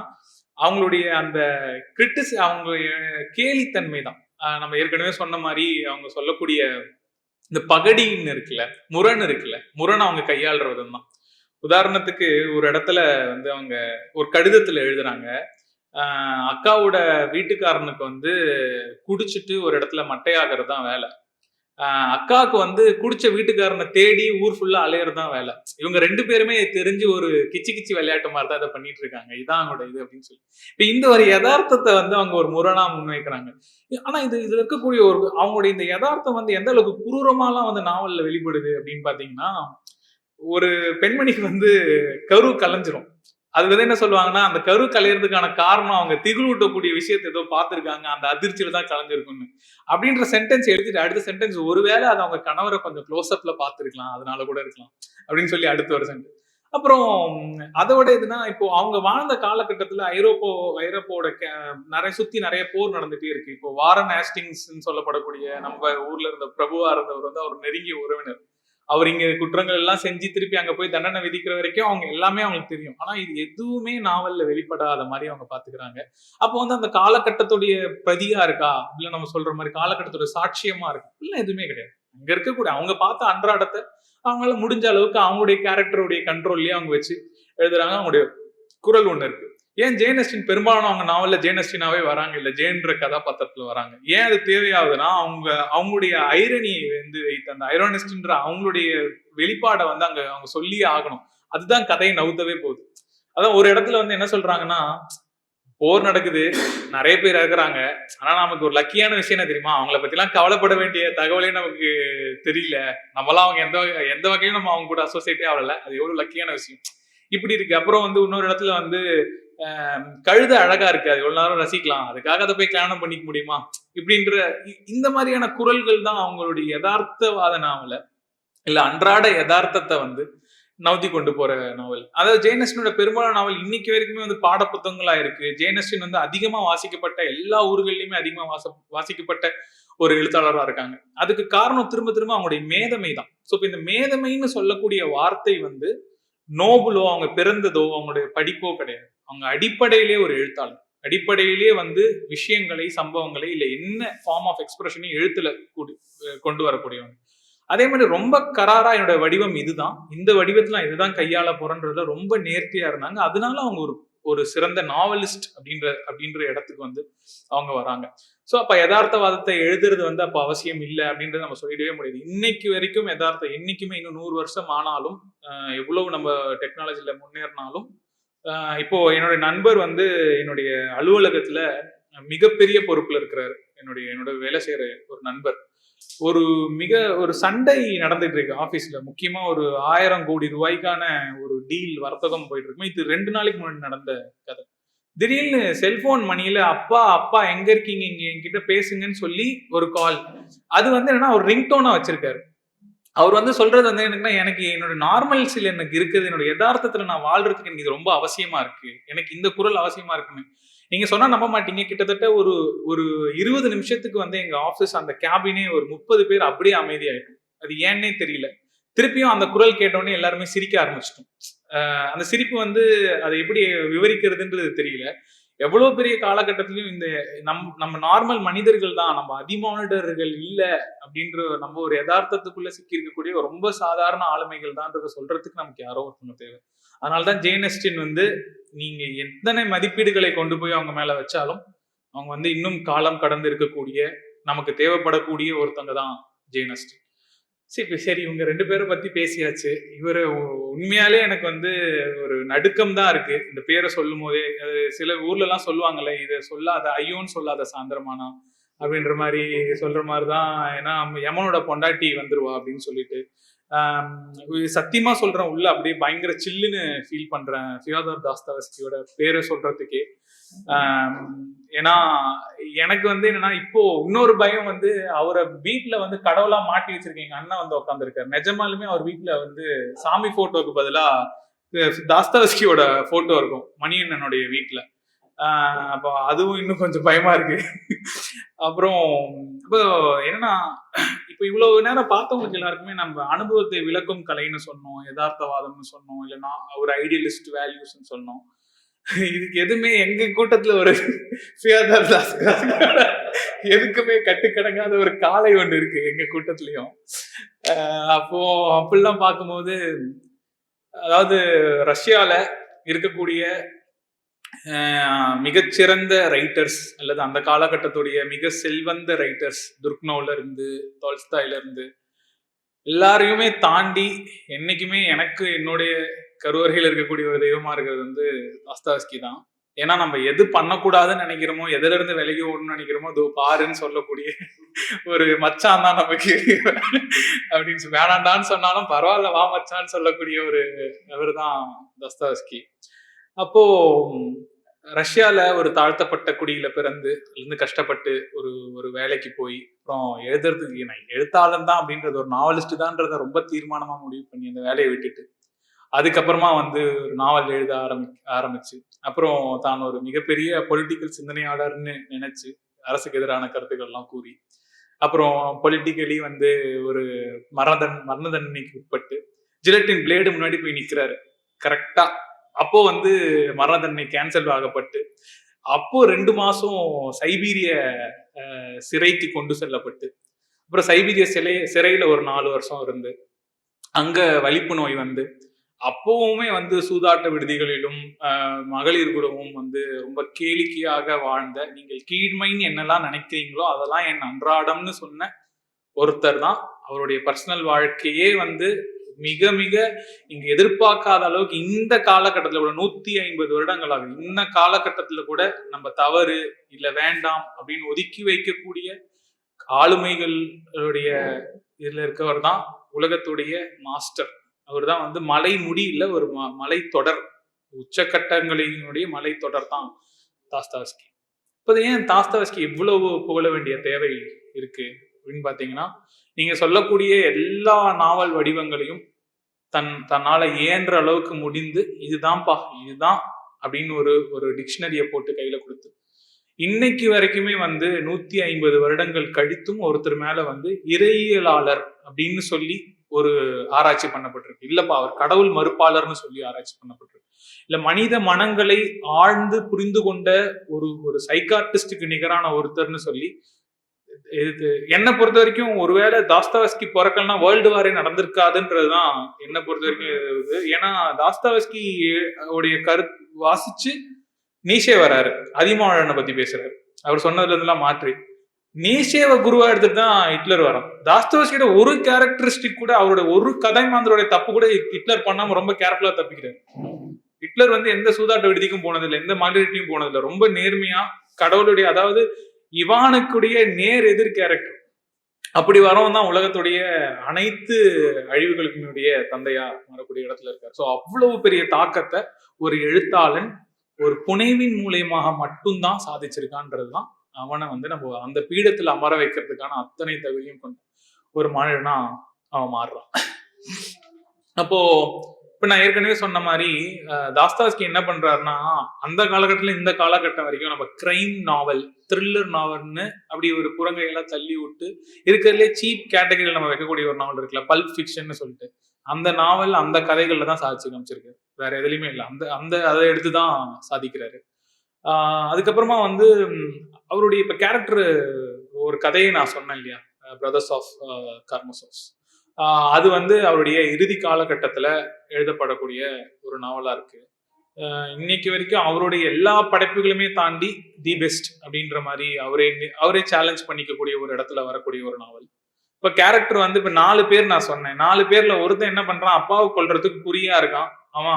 Speaker 1: அவங்களுடைய அந்த அவங்க கேலித்தன்மை தான். நம்ம ஏற்கனவே சொன்ன மாரி அவங்க சொல்லக்கூடிய இந்த பகடின்னு இருக்குல்ல, முரண் இருக்குல்ல, முரண் அவங்க கையாளுற விதம் தான். உதாரணத்துக்கு ஒரு இடத்துல வந்து அவங்க ஒரு கடிதத்துல எழுதுறாங்க. அக்காவோட வீட்டுக்காரனுக்கு வந்து குடிச்சிட்டு ஒரு இடத்துல மட்டையாகிறது தான் வேலை. அக்காவுக்கு வந்து குடிச்ச வீட்டுக்காரனை தேடி ஊர் ஃபுல்லா அலையறது தான் வேலை. இவங்க 2 பேருமே தெரிஞ்சு ஒரு கிச்சி கிச்சி விளையாட்டு மாதிரி தான் இதை பண்ணிட்டு இருக்காங்க. இதான் அவங்களோட இது அப்படின்னு சொல்லி. இப்ப இந்த ஒரு யதார்த்தத்தை வந்து அவங்க ஒரு முரணா முன்வைக்கிறாங்க. ஆனா இதுல இருக்கக்கூடிய ஒரு அவங்களுடைய இந்த யதார்த்தம் வந்து எந்த அளவுக்கு குரூரமாலாம் வந்து நாவல்ல வெளிப்படுது அப்படின்னு பாத்தீங்கன்னா, ஒரு பெண்மணிக்கு வந்து கரு கலைஞ்சிரும். அது வந்து என்ன சொல்லுவாங்கன்னா, அந்த கரு கலையறதுக்கான காரணம் அவங்க திகிலூட்டக்கூடிய விஷயத்தை ஏதோ பார்த்திருக்காங்க. அந்த அதிர்ச்சியில தான் கலைஞ்சிருக்கும்னு. அப்படின்ற சென்டென்ஸ் எழுதிட்டு அடுத்த சென்டென்ஸ் ஒருவேளை அது அவங்க கணவரை கொஞ்சம் க்ளோஸ் அப்ல பார்த்திருக்கலாம். அதனால கூட இருக்கலாம். அப்படின்னு சொல்லி அடுத்து ஒரு சென்டென்ஸ். அப்புறம் அதோட எதுனா இப்போ அவங்க வாழ்ந்த காலகட்டத்துல ஐரோப்பாவோட சுத்தி நிறைய போர் நடந்துட்டே இருக்கு. இப்போ வாரன் ஹேஸ்டிங்ஸ் சொல்லப்படக்கூடிய நம்ம ஊர்ல இருந்த பிரபுவா இருந்தவர் வந்து அவர் நெருங்கிய உறவினர். அவர் இங்க குற்றங்கள் எல்லாம் செஞ்சு திருப்பி அங்க போய் தண்டனை விதிக்கிற வரைக்கும் அவங்க எல்லாமே அவங்களுக்கு தெரியும். ஆனா இது எதுவுமே நாவல்ல வெளிப்படாத மாதிரி அவங்க பாத்துக்கிறாங்க. அப்போ வந்து அந்த காலகட்டத்துடைய பிரதியா இருக்கா, இல்ல நம்ம சொல்ற மாதிரி காலகட்டத்துடைய சாட்சியமா இருக்கு, இல்ல எதுவுமே கிடையாது. அங்க இருக்கக்கூடிய அவங்க பார்த்த அன்றாடத்தை அவங்களால முடிஞ்ச அளவுக்கு அவங்களுடைய கேரக்டருடைய கண்ட்ரோல்லயே அவங்க வச்சு எழுதுறாங்க. அவங்களுடைய குரல் ஒண்ணு இருக்கு. ஏன் ஜேன் எஸ்டின் பெரும்பாலும் அவங்க நாவல்ல ஜேன் எஸ்டினாவே வராங்க, இல்ல ஜேன்ற கதாபாத்திரத்துல வராங்க. ஏன் அது தேவையாகுதுன்னா, அவங்களுடைய ஐரணி வந்து வைத்த அந்த ஐரோனிஸ்ட்ன்ற அவங்களுடைய வெளிப்பாடை வந்து அங்க அவங்க சொல்லியே ஆகணும். அதுதான் கதையை நவுத்தவே போகுது. அதான் ஒரு இடத்துல வந்து என்ன சொல்றாங்கன்னா, போர் நடக்குது, நிறைய பேர் இறக்குறாங்க. ஆனா நமக்கு ஒரு லக்கியான விஷயம் என்ன தெரியுமா, அவங்கள பத்தி எல்லாம் கவலைப்பட வேண்டிய தகவலே நமக்கு தெரியல. நம்மளாம் அவங்க எந்த வகையும் நம்ம அவங்க கூட அசோசியேட்டே ஆகல. அது எவ்வளவு லக்கியான விஷயம். இப்படி இருக்கு. அப்புறம் வந்து இன்னொரு இடத்துல வந்து கழுத அழகா இருக்கு, அது எவ்வளவு நேரம் ரசிக்கலாம், அதுக்காக அதை போய் கல்யாணம் பண்ணிக்க முடியுமா, இப்படின்ற இந்த மாதிரியான குரல்கள் தான் அவங்களுடைய யதார்த்தவாத நாவல, இல்ல அன்றாட யதார்த்தத்தை வந்து நவுத்தி கொண்டு போற நாவல். அதாவது ஜேன் எஸ்டினோட பெரும்பாலான நாவல் இன்னைக்கு வரைக்குமே வந்து பாட புத்தகங்களா இருக்கு. ஜேன் எஸ்டின் வந்து அதிகமா வாசிக்கப்பட்ட எல்லா ஊர்கள்லயுமே அதிகமா வாசிக்கப்பட்ட ஒரு எழுத்தாளரா இருக்காங்க. அதுக்கு காரணம் திரும்ப திரும்ப அவங்களுடைய மேதமை தான். சோ இப்ப இந்த மேதமைன்னு சொல்லக்கூடிய வார்த்தை வந்து நோபலோ, அவங்க பிறந்ததோ, அவங்களுடைய படிப்போ கிடையாது. அவங்க அடிப்படையிலே ஒரு எழுத்தாளர். அடிப்படையிலேயே வந்து விஷயங்களை, சம்பவங்களை, இல்ல என்ன ஃபார்ம் ஆஃப் எக்ஸ்பிரஷனையும் எழுத்துல கொண்டு வரக்கூடியவங்க. அதே மாதிரி ரொம்ப கராரா என்னோட வடிவம் இதுதான், இந்த வடிவத்துல நான் இதுதான் கையாள போறேன்றதுல ரொம்ப நேர்த்தியா இருந்தாங்க. அதனால அவங்க ஒரு சிறந்த நாவலிஸ்ட் அப்படின்ற இடத்துக்கு வந்து அவங்க வராங்க. சோ அப்ப யதார்த்தவாதத்தை எழுதுறது வந்து அப்ப அவசியம் இல்லை அப்படின்றத நம்ம சொல்லிடவே முடியாது. இன்னைக்கு வரைக்கும் யதார்த்தம் என்னைக்குமே இன்னும் 100 வருஷம் ஆனாலும், எவ்வளவு நம்ம டெக்னாலஜில முன்னேறினாலும், இப்போ என்னுடைய நண்பர் வந்து என்னுடைய அலுவலகத்துல மிகப்பெரிய பொறுப்புல இருக்கிறாரு. என்னோட வேலை செய்யற ஒரு நண்பர். ஒரு சண்டை நடந்துட்டு இருக்கு ஆபீஸ்ல. முக்கியமா ஒரு 1000 கோடி ரூபாய்க்கான ஒரு டீல் வர்த்தகம் போயிட்டு இருக்கு. இது 2 நாளைக்கு முன்னாடி நடந்த கதை. திடீர்னு செல்போன் மணியில அப்பா எங்க இருக்கீங்க, இங்க என்கிட்ட பேசுங்கன்னு சொல்லி ஒரு கால். அது வந்து என்னன்னா ஒரு ரிங்டோனா வச்சிருக்காரு. அவர் வந்து சொல்றது வந்து எனக்கு என்னோட நார்மல்ஸில் எனக்கு இருக்குது, என்னோட யதார்த்தத்துல நான் வாழ்றதுக்கு எனக்கு இது ரொம்ப அவசியமா இருக்கு, எனக்கு இந்த குரல் அவசியமா இருக்குன்னு நீங்க சொன்னா நம்ப மாட்டீங்க. கிட்டத்தட்ட ஒரு 20 நிமிஷத்துக்கு வந்து எங்க ஆபீஸ் அந்த கேபினே ஒரு 30 பேர் அப்படியே அமைதியாயிட்டோம். அது ஏன்னே தெரியல. திருப்பியும் அந்த குரல் கேட்டோடனே எல்லாருமே சிரிக்க ஆரம்பிச்சிட்டோம். அந்த சிரிப்பு வந்து அதை எப்படி விவரிக்கிறதுன்றது தெரியல. எவ்வளவு பெரிய காலகட்டத்திலையும் இந்த நம்ம நார்மல் மனிதர்கள் தான், நம்ம அதிமானிடர்கள் இல்ல அப்படின்ற நம்ம ஒரு யதார்த்தத்துக்குள்ள சிக்கி இருக்கக்கூடிய ரொம்ப சாதாரண ஆளுமைகள் தான்றத சொல்றதுக்கு நமக்கு யாரோ ஒருத்தவங்க தேவை. அதனாலதான் ஜேன் எஸ்டின் வந்து நீங்க எத்தனை மதிப்பீடுகளை கொண்டு போய் அவங்க மேல வச்சாலும் அவங்க வந்து இன்னும் காலம் கடந்து இருக்கக்கூடிய, நமக்கு தேவைப்படக்கூடிய ஒருத்தவங்க தான் ஜேன் எஸ்டின். சரி, இவங்க 2 பேரை பத்தி பேசியாச்சு. இவரு உண்மையாலே எனக்கு வந்து ஒரு நடுக்கம் தான் இருக்கு இந்த பேரை சொல்லும் போதே. சில ஊர்ல எல்லாம் சொல்லுவாங்கல்ல, இதை சொல்லாத, ஐயோன்னு சொல்லாத சாயந்திரமானா அப்படின்ற மாதிரி சொல்ற மாதிரிதான். ஏன்னா யமனோட பொண்டாட்டி வந்துருவா அப்படின்னு சொல்லிட்டு சத்தியமா சொல்றேன், உள்ள அப்படியே பயங்கர சில்லுன்னு ஃபீல் பண்றேன் ஃபியோதர் தாஸ்தாவஸ்கியோட பேரை சொல்றதுக்கே. ஏன்னா எனக்கு வந்து என்னன்னா, இப்போ இன்னொரு பயம் வந்து, அவரை வீட்டுல வந்து கடவுளா மாட்டி வச்சிருக்கீங்க அண்ணன் வந்து உட்காந்துருக்காரு. நிஜமாலுமே அவர் வீட்டுல வந்து சாமி போட்டோக்கு பதிலா தாஸ்தாவஸ்கியோட போட்டோ இருக்கும் மணியண்ணனுடைய வீட்டுல. அப்போ அதுவும் இன்னும் கொஞ்சம் பயமா இருக்கு. அப்புறம் இப்போ என்னன்னா, இப்போ இவ்வளவு நேரம் பார்த்தவங்களுக்கு எல்லாருக்குமே நம்ம அனுபவத்தை விளக்கும் கலைன்னு சொன்னோம், யதார்த்தவாதம்னு சொன்னோம், இல்லைன்னா ஒரு ஐடியலிஸ்ட் வேல்யூஸ்ன்னு சொன்னோம். இதுக்கு எதுவுமே எங்க கூட்டத்துல ஒரு ஃபியோதர் தாஸ்தாவஸ்கியோட எதுக்குமே கட்டுக்கடங்காத ஒரு காலை ஒன்று இருக்கு எங்க கூட்டத்திலயும். அப்போ அப்படிலாம் பார்க்கும்போது, அதாவது ரஷ்யால இருக்கக்கூடிய மிகச்சிறந்த ரைட்டர்ஸ் அல்லது அந்த காலகட்டத்துடைய மிக செல்வந்த ரைட்டர்ஸ், துர்க்னோல இருந்து டால்ஸ்டாய்ல இருந்து எல்லாரையுமே தாண்டி என்னைக்குமே எனக்கு என்னுடைய கருவறையில் இருக்கக்கூடிய ஒரு தெய்வமா இருக்கிறது வந்து தாஸ்தாவஸ்கி தான். ஏன்னா நம்ம எது பண்ணக்கூடாதுன்னு நினைக்கிறோமோ, எதுல இருந்து விலகி ஓடணும்னு நினைக்கிறோமோ, அது பாருன்னு சொல்லக்கூடிய ஒரு மச்சான் தான் நமக்கு. அப்படின்னு வேணாண்டான்னு சொன்னாலும் பரவாயில்ல வா மச்சான்னு சொல்லக்கூடிய ஒரு அவர் தான் தாஸ்தாவஸ்கி. அப்போ ரஷ்யால ஒரு தாழ்த்தப்பட்ட குடியில பிறந்து இருந்து கஷ்டப்பட்டு ஒரு ஒரு வேலைக்கு போய் அப்புறம் எழுதுறதுக்கு நான் எழுத்தாளன் தான் அப்படின்றது, ஒரு நாவலிஸ்ட் தான்றத ரொம்ப தீர்மானமா முடிவு பண்ணி அந்த வேலையை விட்டுட்டு அதுக்கப்புறமா வந்து ஒரு நாவல் எழுத ஆரம்பிச்சு அப்புறம் தான் ஒரு மிகப்பெரிய பொலிட்டிக்கல் சிந்தனையாளர்னு நினைச்சு அரசுக்கு எதிரான கருத்துக்கள் எல்லாம் கூறி அப்புறம் பொலிட்டிக்கலி வந்து ஒரு மரண தண்டனைக்கு உட்பட்டு ஜிலட்டின் பிளேடு முன்னாடி போய் நிக்கிறாரு கரெக்டா. அப்போ வந்து மரண தண்டனை கேன்சல் ஆகப்பட்டு அப்போ 2 மாசம் சைபீரிய சிறைக்கு கொண்டு செல்லப்பட்டு அப்புறம் சைபீரிய சிறையில ஒரு 4 வருஷம் இருந்து அங்க வலிப்பு நோய் வந்து அப்பவுமே வந்து சூதாட்ட விடுதிகளிலும் மகளிர் கூடவும் வந்து ரொம்ப கேளிக்கையாக வாழ்ந்த, நீங்கள் கீழ்மைன்னு என்னெல்லாம் நினைக்கிறீங்களோ அதெல்லாம் என் அன்றாடம்னு சொன்ன ஒருத்தர் தான். அவருடைய பர்சனல் வாழ்க்கையே வந்து மிக மிக இங்க எதிர்பார்க்காத அளவுக்கு இந்த காலகட்டத்துல கூட 150 வருடங்கள் ஆகும். இந்த காலகட்டத்துல கூட நம்ம தவறு இல்ல வேண்டாம் அப்படின்னு ஒதுக்கி வைக்கக்கூடிய ஆளுமைகளுடைய இதுல இருக்கவர் தான் உலகத்துடைய மாஸ்டர். அவர் தான் வந்து மலை முடியல ஒரு மலை தொடர், உச்சக்கட்டங்களினுடைய மலை தொடர் தான் தாஸ்தாவஸ்கி. இப்போ ஏன் தாஸ்தாவஸ்கி இவ்வளவு புகழ வேண்டிய தேவை இருக்கு அப்படின்னு பாத்தீங்கன்னா, நீங்க சொல்லக்கூடிய எல்லா நாவல் வடிவங்களையும் தன்னால இயன்ற அளவுக்கு முடிந்து இதுதான்ப்பா இதுதான் அப்படின்னு ஒரு டிக்ஷனரியை போட்டு கையில கொடுத்து இன்னைக்கு வரைக்குமே வந்து 150 வருடங்கள் கழித்தும் ஒருத்தர் மேல வந்து இறையியலாளர் அப்படின்னு சொல்லி ஒரு ஆராய்ச்சி பண்ணப்பட்டிருக்கு. இல்லப்பா அவர் கடவுள் மறுப்பாளர்னு சொல்லி ஆராய்ச்சி பண்ணப்பட்டிருக்கு. இல்ல மனித மனங்களை ஆழ்ந்து புரிந்து கொண்ட ஒரு சைக்கார்டிஸ்டுக்கு நிகரான ஒருத்தர்னு சொல்லி இது என்னை பொறுத்த வரைக்கும் ஒருவேளை தாஸ்தாவஸ்கி பிறக்கலன்னா வேர்ல்டு வாரே நடந்திருக்காதுன்றதுதான் என்னை பொறுத்த வரைக்கும். ஏன்னா தாஸ்தாவஸ்கி உடைய வாசிச்சு நீஷே வராரு, அதிமாழனை பத்தி பேசுறாரு. அவர் சொன்னதுல இருந்தெல்லாம் மாற்றி நீஷேவை குருவா எடுத்துட்டு தான் ஹிட்லர் வரும். தாஸ்தாவஸ்கியோட ஒரு கேரக்டரிஸ்டிக் கூட, அவரோட ஒரு கதை மாந்தரோட தப்பு கூட ஹிட்லர் பண்ணாம ரொம்ப கேர்ஃபுல்லா தப்பிக்கிறாரு. ஹிட்லர் வந்து எந்த சூதாட்ட விடுதிக்கும் போனதில்லை, எந்த மாநிலத்தையும் போனதில்லை. ரொம்ப நேர்மையா கடவுளுடைய, அதாவது இவானுக்குடைய நேர் எதிர் கேரக்டர். அப்படி வரவும் தான் உலகத்துடைய அனைத்து அழிவுகளுக்குடைய தந்தையா வரக்கூடிய இடத்துல இருக்காரு. ஸோ அவ்வளவு பெரிய தாக்கத்தை ஒரு எழுத்தாளன் ஒரு புனைவின் மூலியமாக மட்டும்தான் சாதிச்சிருக்கான்றதுதான் அவனை வந்து நம்ம அந்த பீடத்துல அமர வைக்கிறதுக்கான அத்தனை தகுதியும் கொண்ட ஒரு மனிதனா அவன் மாறுறான். அப்போ இப்ப நான் ஏற்கனவே சொன்ன மாதிரி தாஸ்தாவஸ்கி என்ன பண்றாருன்னா, அந்த காலகட்டத்துல இந்த காலகட்டம் வரைக்கும் நம்ம கிரைம் நாவல், த்ரில்லர் நாவல்னு அப்படி ஒரு புறங்கையெல்லாம் தள்ளி விட்டு இருக்கிறதுலே சீப் கேட்டகரியில் நம்ம வைக்கக்கூடிய ஒரு நாவல் இருக்குல்ல, பல்ப் ஃபிக்ஷன் சொல்லிட்டு, அந்த நாவல் அந்த கதைகள்ல தான் சாதிச்சு காமிச்சிருக்காரு. வேற எதுலையுமே இல்லை. அதை எடுத்துதான் சாதிக்கிறாரு. அதுக்கப்புறமா வந்து அவருடைய இப்ப கேரக்டர் ஒரு கதையை நான் சொன்னேன் இல்லையா, பிரதர்ஸ் ஆஃப் கார்மசோவ்ஸ், அது வந்து அவருடைய இறுதி காலகட்டத்துல எழுதப்படக்கூடிய ஒரு நாவலா இருக்கு. இன்னைக்கு வரைக்கும் அவருடைய எல்லா படைப்புகளுமே தாண்டி தி பெஸ்ட் அப்படின்ற மாதிரி அவரே சேலஞ்ச் பண்ணிக்கக்கூடிய ஒரு இடத்துல வரக்கூடிய ஒரு நாவல். இப்ப கேரக்டர் வந்து இப்ப 4 பேர் நான் சொன்னேன். 4 பேர்ல ஒருத்தன் என்ன பண்றான், அப்பாவை கொல்றதுக்கு குறியா இருக்கான்.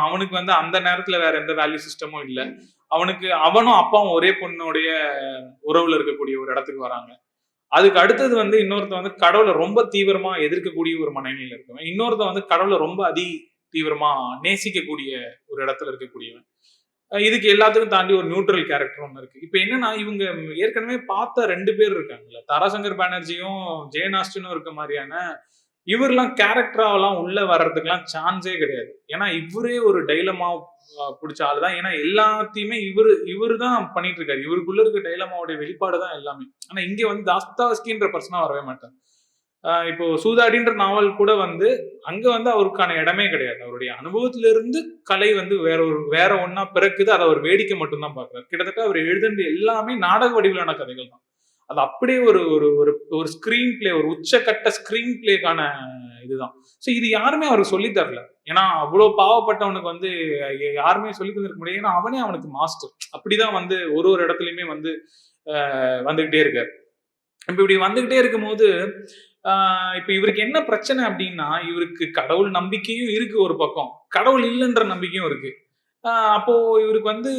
Speaker 1: அவனுக்கு வந்து அந்த நேரத்துல வேற எந்த வேல்யூ சிஸ்டமும் இல்லை. அவனும் அப்பாவும் ஒரே பொண்ணுடைய உறவுல இருக்கக்கூடிய ஒரு இடத்துக்கு வராங்க. அதுக்கு அடுத்தது வந்து இன்னொருத்த வந்து கடவுளை ரொம்ப தீவிரமா எதிர்க்கக்கூடிய ஒரு மனநிலையில இருக்கவன், இன்னொருத்த வந்து கடவுளை ரொம்ப தீவிரமா நேசிக்கக்கூடிய ஒரு இடத்துல இருக்கக்கூடியவன். இதுக்கு எல்லாத்துக்கும் தாண்டி ஒரு நியூட்ரல் கேரக்டர் ஒன்று இருக்கு. இப்ப என்னன்னா இவங்க ஏற்கனவே பார்த்த 2 பேர் இருக்காங்கல்ல, தாராசங்கர் பானர்ஜியும் ஜெயன் ஆஸ்டினும் இருக்க மாதிரியான இவரெல்லாம் கேரக்டராலாம் உள்ள வர்றதுக்குலாம் சான்ஸே கிடையாது. ஏன்னா இவரே ஒரு டைலமா பிடிச்ச ஆள் தான். ஏன்னா எல்லாத்தையுமே இவரு தான் பண்ணிட்டு இருக்காரு. இவருக்குள்ள இருக்க டைலமாவுடைய வெளிப்பாடு தான் எல்லாமே. ஆனா இங்க வந்து தாஸ்தாவஸ்கின்ற பர்சனா வரவே மாட்டார். இப்போ சூதாடின்ற நாவல் கூட வந்து அங்க வந்து அவருக்கான இடமே கிடையாது. அவருடைய அனுபவத்திலிருந்து கலை வந்து வேற ஒன்னா பிறக்குது. அதை அவர் வேடிக்கை மட்டும்தான் பாக்குறாரு. கிட்டத்தட்ட அவர் எழுதுனது எல்லாமே நாடக வடிவிலான கதைகள் தான். அது அப்படியே ஒரு ஒரு ஒரு ஒரு ஸ்கிரீன் பிளே, ஒரு உச்சக்கட்ட ஸ்கிரீன் பிளேக்கான இதுதான். ஸோ இது யாருமே அவருக்கு சொல்லி தரல. ஏன்னா அவ்வளவு பாவப்பட்டவனுக்கு வந்து யாருமே சொல்லி தந்திருக்க முடியாது. ஏன்னா அவனே அவனுக்கு மாஸ்டர். அப்படிதான் வந்து ஒரு இடத்துலயுமே வந்து வந்துகிட்டே இருக்காரு. இப்ப இப்படி வந்துகிட்டே இருக்கும்போது இப்ப இவருக்கு என்ன பிரச்சனை அப்படின்னா, இவருக்கு கடவுள் நம்பிக்கையும் இருக்கு ஒரு பக்கம், கடவுள் இல்லைன்ற நம்பிக்கையும் இருக்கு. அப்போ இவருக்கு வந்து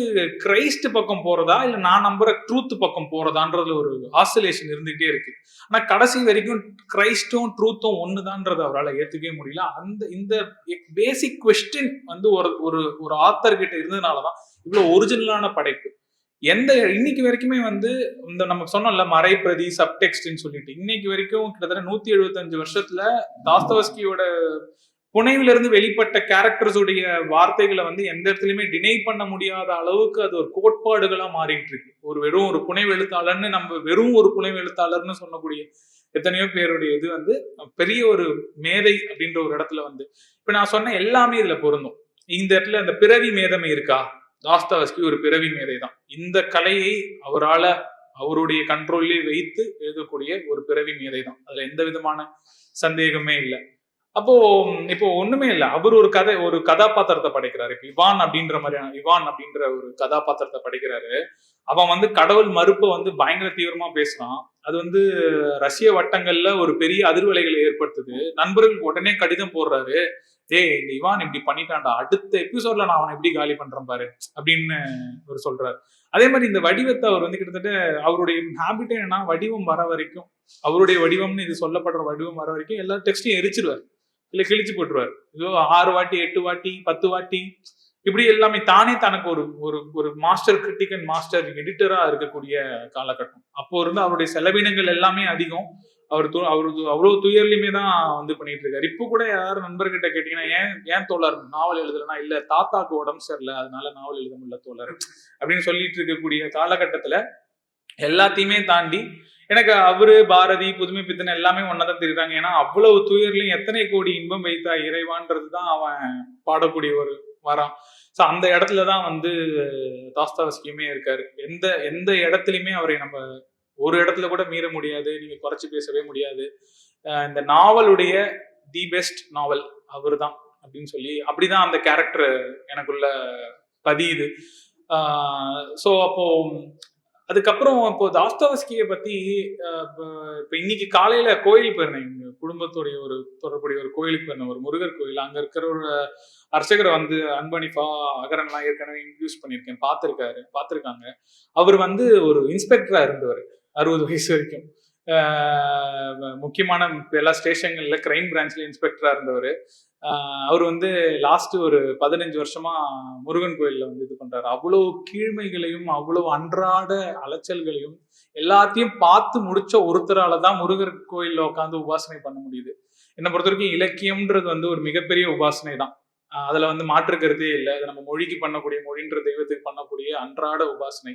Speaker 1: கிரைஸ்ட் பக்கம் போறதா இல்ல நான் நம்புற ட்ரூத் பக்கம் போறதான்றதுல ஒரு ஆசிலேஷன் இருந்துகிட்டே இருக்கு. ஆனா கடைசி வரைக்கும் கிரைஸ்டும் ட்ரூத்தும் ஒண்ணுதான்றதை அவரால் ஏத்துக்கவே முடியல. இந்த பேசிக் கொஸ்டின் வந்து ஒரு ஒரு ஆத்தர் கிட்ட இருந்ததுனாலதான் இவ்வளவு ஒரிஜினலான படைப்பு. இன்னைக்கு வரைக்குமே வந்து இந்த நம்ம சொன்னோம்ல மறைப்பிரதி சப்டெக்ஸ்ட்னு சொல்லிட்டு, இன்னைக்கு வரைக்கும் கிட்டத்தட்ட 175 வருஷத்துல தாஸ்தவஸ்கியோட புனைவில இருந்து வெளிப்பட்ட கேரக்டர்ஸ் உடைய வார்த்தைகளை வந்து எந்த இடத்துலயுமே டினை பண்ண முடியாத அளவுக்கு அது ஒரு கோட்பாடுகளா மாறிட்டு இருக்கு. வெறும் ஒரு புனைவு எழுத்தாளர்னு நம்ம வெறும் ஒரு புனைவு எழுத்தாளர்னு சொல்லக்கூடிய எத்தனையோ பேருடைய இது வந்து பெரிய ஒரு மேதை அப்படின்ற ஒரு இடத்துல வந்து இப்ப நான் சொன்ன எல்லாமே இதுல பொருந்தும். இந்த இடத்துல அந்த பிறவி மேதமை இருக்கா? தாஸ்தாவஸ்கி ஒரு பிறவி மேதை தான். இந்த கலையை அவருடைய கண்ட்ரோல்லே வைத்து எழுதக்கூடிய ஒரு பிறவி மேதை தான். அதுல எந்த விதமான சந்தேகமே இல்லை. அப்போ இப்போ ஒண்ணுமே இல்லை. அவர் ஒரு கதாபாத்திரத்தை படைக்கிறாரு. இப்ப இவான் அப்படின்ற ஒரு கதாபாத்திரத்தை படைக்கிறாரு. அவன் வந்து கடவுள் மறுப்பை வந்து பயங்கர தீவிரமா பேசுறான். அது வந்து ரஷ்ய வட்டங்கள்ல ஒரு பெரிய அதிர்வலைகளை ஏற்படுத்துது. நண்பர்களுக்கு உடனே கடிதம் போடுறாரு, இந்த இவான் இப்படி பண்ணிட்டான்டா, அடுத்த எபிசோட்ல நான் அவனை எப்படி காலி பண்றேன் பாரு அப்படின்னு அவர் சொல்றாரு. அதே மாதிரி இந்த வடிவத்தை அவர் வந்து கிட்டத்தட்ட அவருடைய ஹேபிட்டே என்னன்னா, வடிவம் வர வரைக்கும், அவருடைய வடிவம்னு இது சொல்லப்படுற வடிவம் வர வரைக்கும் எல்லா டெக்ஸ்டையும் எரிச்சிருவார், இல்ல கிழிச்சு போட்டுருவார். இதோ 6 வாட்டி 8 வாட்டி 10 வாட்டி இப்படி எல்லாமே தானே தனக்கு ஒரு மாஸ்டர் கிரிட்டிக் அண்ட் மாஸ்டர் எடிட்டரா இருக்கக்கூடிய காலகட்டம். அப்போ இருந்து அவருடைய செலவினங்கள் எல்லாமே அதிகம். அவ்வளவு துயர்லையுமே தான் வந்து பண்ணிட்டு இருக்காரு. இப்போ கூட யாரும் நண்பர்கிட்ட கேட்டீங்கன்னா, ஏன் தோழர் நாவல் எழுதலன்னா, இல்ல தாத்தாக்கு உடம்பு சரியில்லை அதனால நாவல் எழுத முடியல தோழர் அப்படின்னு சொல்லிட்டு இருக்கக்கூடிய காலகட்டத்துல எல்லாத்தையுமே தாண்டி எனக்கு அவரு பாரதி புதுமை பித்தன் எல்லாமே ஒன்னதான் தெரியுறாங்க. ஏன்னா அவ்வளவு துயர்லையும் எத்தனை கோடி இன்பம் வைத்தா இறைவான்றதுதான் அவன் பாடக்கூடிய ஒரு வரான். ஸோ அந்த இடத்துலதான் வந்து தாஸ்தாவஸ்கியுமே இருக்காரு. எந்த இடத்துலயுமே அவரை நம்ம ஒரு இடத்துல கூட மீற முடியாது, நீங்க குறைச்சு பேசவே முடியாது. இந்த நாவலுடைய தி பெஸ்ட் நாவல் அவர் தான் அப்படின்னு சொல்லி அப்படிதான் அந்த கேரக்டர் எனக்குள்ள பதியுது. ஸோ அப்போ அதுக்கப்புறம் இப்போ தாஸ்தாவஸ்கியை பத்தி இப்ப இன்னைக்கு காலையில கோயில் போயிருந்தேன். எங்க குடும்பத்துடைய ஒரு தொடர்புடைய ஒரு கோயிலுக்கு போயிருந்தேன், ஒரு முருகர் கோயில். அங்க இருக்கிற ஒரு அர்ச்சகரை வந்து அன்பனிஃபா அகரன்லாம் ஏற்கனவே இன்ட்ரடியூஸ் பண்ணியிருக்கேன், பார்த்திருக்காங்க. அவர் வந்து ஒரு இன்ஸ்பெக்டரா இருந்தவர் 60 வயசு வரைக்கும். முக்கியமான எல்லா ஸ்டேஷன்கள்ல கிரைம் பிரான்ச்ல இன்ஸ்பெக்டரா இருந்தவர். அவர் வந்து லாஸ்ட் ஒரு 15 வருஷமா முருகன் கோயில்ல வந்து இது பண்றாரு. அவ்வளவு கீழ்மைகளையும் அவ்வளவு அன்றாட அலைச்சல்களையும் எல்லாத்தையும் பார்த்து முடிச்ச ஒருத்தராலதான் முருகர் கோயில்ல உட்காந்து உபாசனை பண்ண முடியுது. என்னை பொறுத்த வரைக்கும் இலக்கியம்ன்றது வந்து ஒரு மிகப்பெரிய உபாசனை தான். அதுல வந்து மாற்று கருத்தே இல்லை. அது நம்ம மொழிக்கு பண்ணக்கூடிய, மொழின்ற தெய்வத்துக்கு பண்ணக்கூடிய அன்றாட உபாசனை.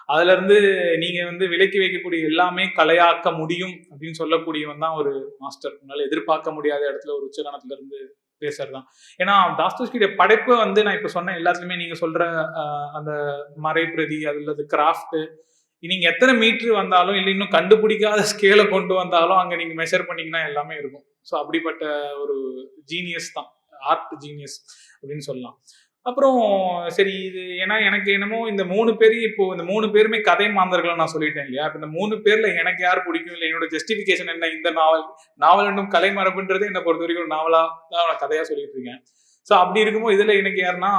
Speaker 1: அதுல இருந்து நீங்க வந்து விலக்கி வைக்கக்கூடிய எல்லாமே கலையாக்க முடியும் அப்படின்னு சொல்லக்கூடியவன் தான் ஒரு மாஸ்டர். உங்களால எதிர்பார்க்க முடியாத இடத்துல ஒரு உச்சகணத்துல இருந்து பேசுறதுதான். ஏன்னா தாஸ்தாவஸ்கியுடைய படைப்பை வந்து நான் இப்ப சொன்ன எல்லாத்துலயுமே நீங்க சொல்ற அந்த மறைப்பிரதி, அதுல கிராஃப்ட், நீங்க எத்தனை மீட்டர் வந்தாலும் இல்லை இன்னும் கண்டுபிடிக்காத ஸ்கேலை கொண்டு வந்தாலும் அங்க நீங்க மெஷர் பண்ணீங்கன்னா எல்லாமே இருக்கும். ஸோ அப்படிப்பட்ட ஒரு ஜீனியஸ் தான், ஆர்ட் ஜீனியஸ் அப்படின்னு சொல்லலாம். அப்புறம் சரி, இது ஏன்னா எனக்கு என்னமோ இந்த 3 பேரையும் இப்போ இந்த 3 பேருமே கதை மாந்தர்களை நான் சொல்லிட்டேன் இல்லையா? இப்ப இந்த 3 பேர்ல எனக்கு யார் பிடிக்கும் இல்லை, என்னோட ஜஸ்டிபிகேஷன் என்ன, இந்த நாவல் என்னும் கலை மரபுன்றது என்னை பொறுத்த வரைக்கும் ஒரு நாவலா தான் நான் கதையா சொல்லிட்டு இருக்கேன். ஸோ அப்படி இருக்கும்போது இதுல எனக்கு யாருன்னா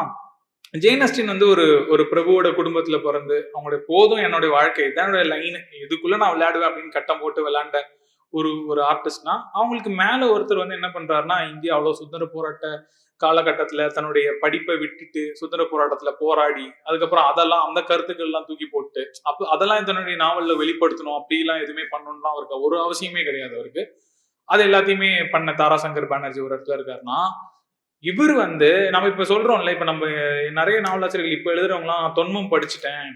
Speaker 1: ஜெயின் அஸ்டின் வந்து ஒரு ஒரு பிரபுவோட குடும்பத்துல பிறந்து அவங்களுடைய போதும் என்னுடைய வாழ்க்கை இதான் லைன், இதுக்குள்ள நான் விளையாடுவேன் அப்படின்னு கட்டம் போட்டு விளையாண்ட ஒரு ஒரு ஆர்டிஸ்ட்னா, அவங்களுக்கு மேல ஒருத்தர் வந்து என்ன பண்றாருன்னா, இந்தியா அவ்வளவு சுதந்திர போராட்ட காலகட்டத்துல தன்னுடைய படிப்பை விட்டுட்டு சுதந்திர போராட்டத்துல போராடி, அதுக்கப்புறம் அதெல்லாம் அந்த கருத்துக்கள் எல்லாம் தூக்கி போட்டு, அப்ப அதெல்லாம் தன்னுடைய நாவல்ல வெளிப்படுத்தணும், அப்படிலாம் எதுவுமே பண்ணணும்னா அவருக்கு ஒரு அவசியமே கிடையாது அவருக்கு. அது எல்லாத்தையுமே பண்ண தாராசங்கர் பானர்ஜி ஒரு இடத்துல இருக்காருன்னா, இவர் வந்து நம்ம இப்ப சொல்றோம்ல, இப்ப நம்ம நிறைய நாவலாசிரியர்கள் இப்ப எழுதுறவங்கலாம் தொன்மம் படிச்சுட்டேன்,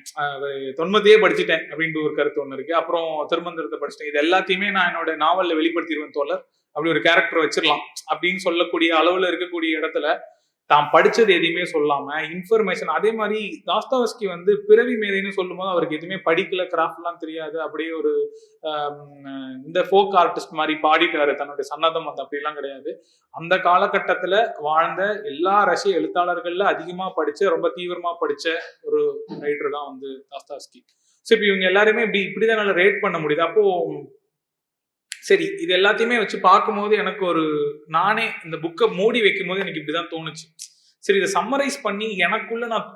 Speaker 1: தொன்மத்தையே படிச்சுட்டேன் அப்படின்ட்டு ஒரு கருத்து ஒண்ணு இருக்கு. அப்புறம் திருமந்திரத்தை படிச்சுட்டேன், இது எல்லாத்தையுமே நான் என்னோட நாவல்ல வெளிப்படுத்திடுவேன் தோழர், அப்படி ஒரு கேரக்டர் வச்சிடலாம் அப்படின்னு சொல்லக்கூடிய அளவுல இருக்கக்கூடிய இடத்துல தான் படிச்சது எதையுமே சொல்லாம இன்ஃபர்மேஷன். அதே மாதிரி தாஸ்தாவஸ்கி வந்து பிறவி மேதைன்னு சொல்லும் போது அவருக்கு எதுவுமே படிக்கல, கிராஃப்ட் எல்லாம் தெரியாது, அப்படியே ஒரு இந்த ஃபோக் ஆர்டிஸ்ட் மாதிரி பாடிட்டாரு, தன்னுடைய சன்னதம் வந்து அப்படிலாம் கிடையாது. அந்த காலகட்டத்துல வாழ்ந்த எல்லா ரஷ்ய எழுத்தாளர்கள்ல அதிகமா படிச்ச, ரொம்ப தீவிரமா படிச்ச ஒரு ரைட்டர் தான் வந்து தாஸ்தாவஸ்கி. ஸோ இப்போ இவங்க எல்லாருமே இப்படிதான் நல்லா ரேட் பண்ண முடியுது. அப்போ சரி, இது எல்லாத்தையுமே வச்சு பார்க்கும்போது எனக்கு நானே இந்த புக்கை மூடி வைக்கும் போது எனக்கு இப்படிதான் தோணுச்சு. சரி, இதை சம்மரைஸ் பண்ணி எனக்குள்ள நான்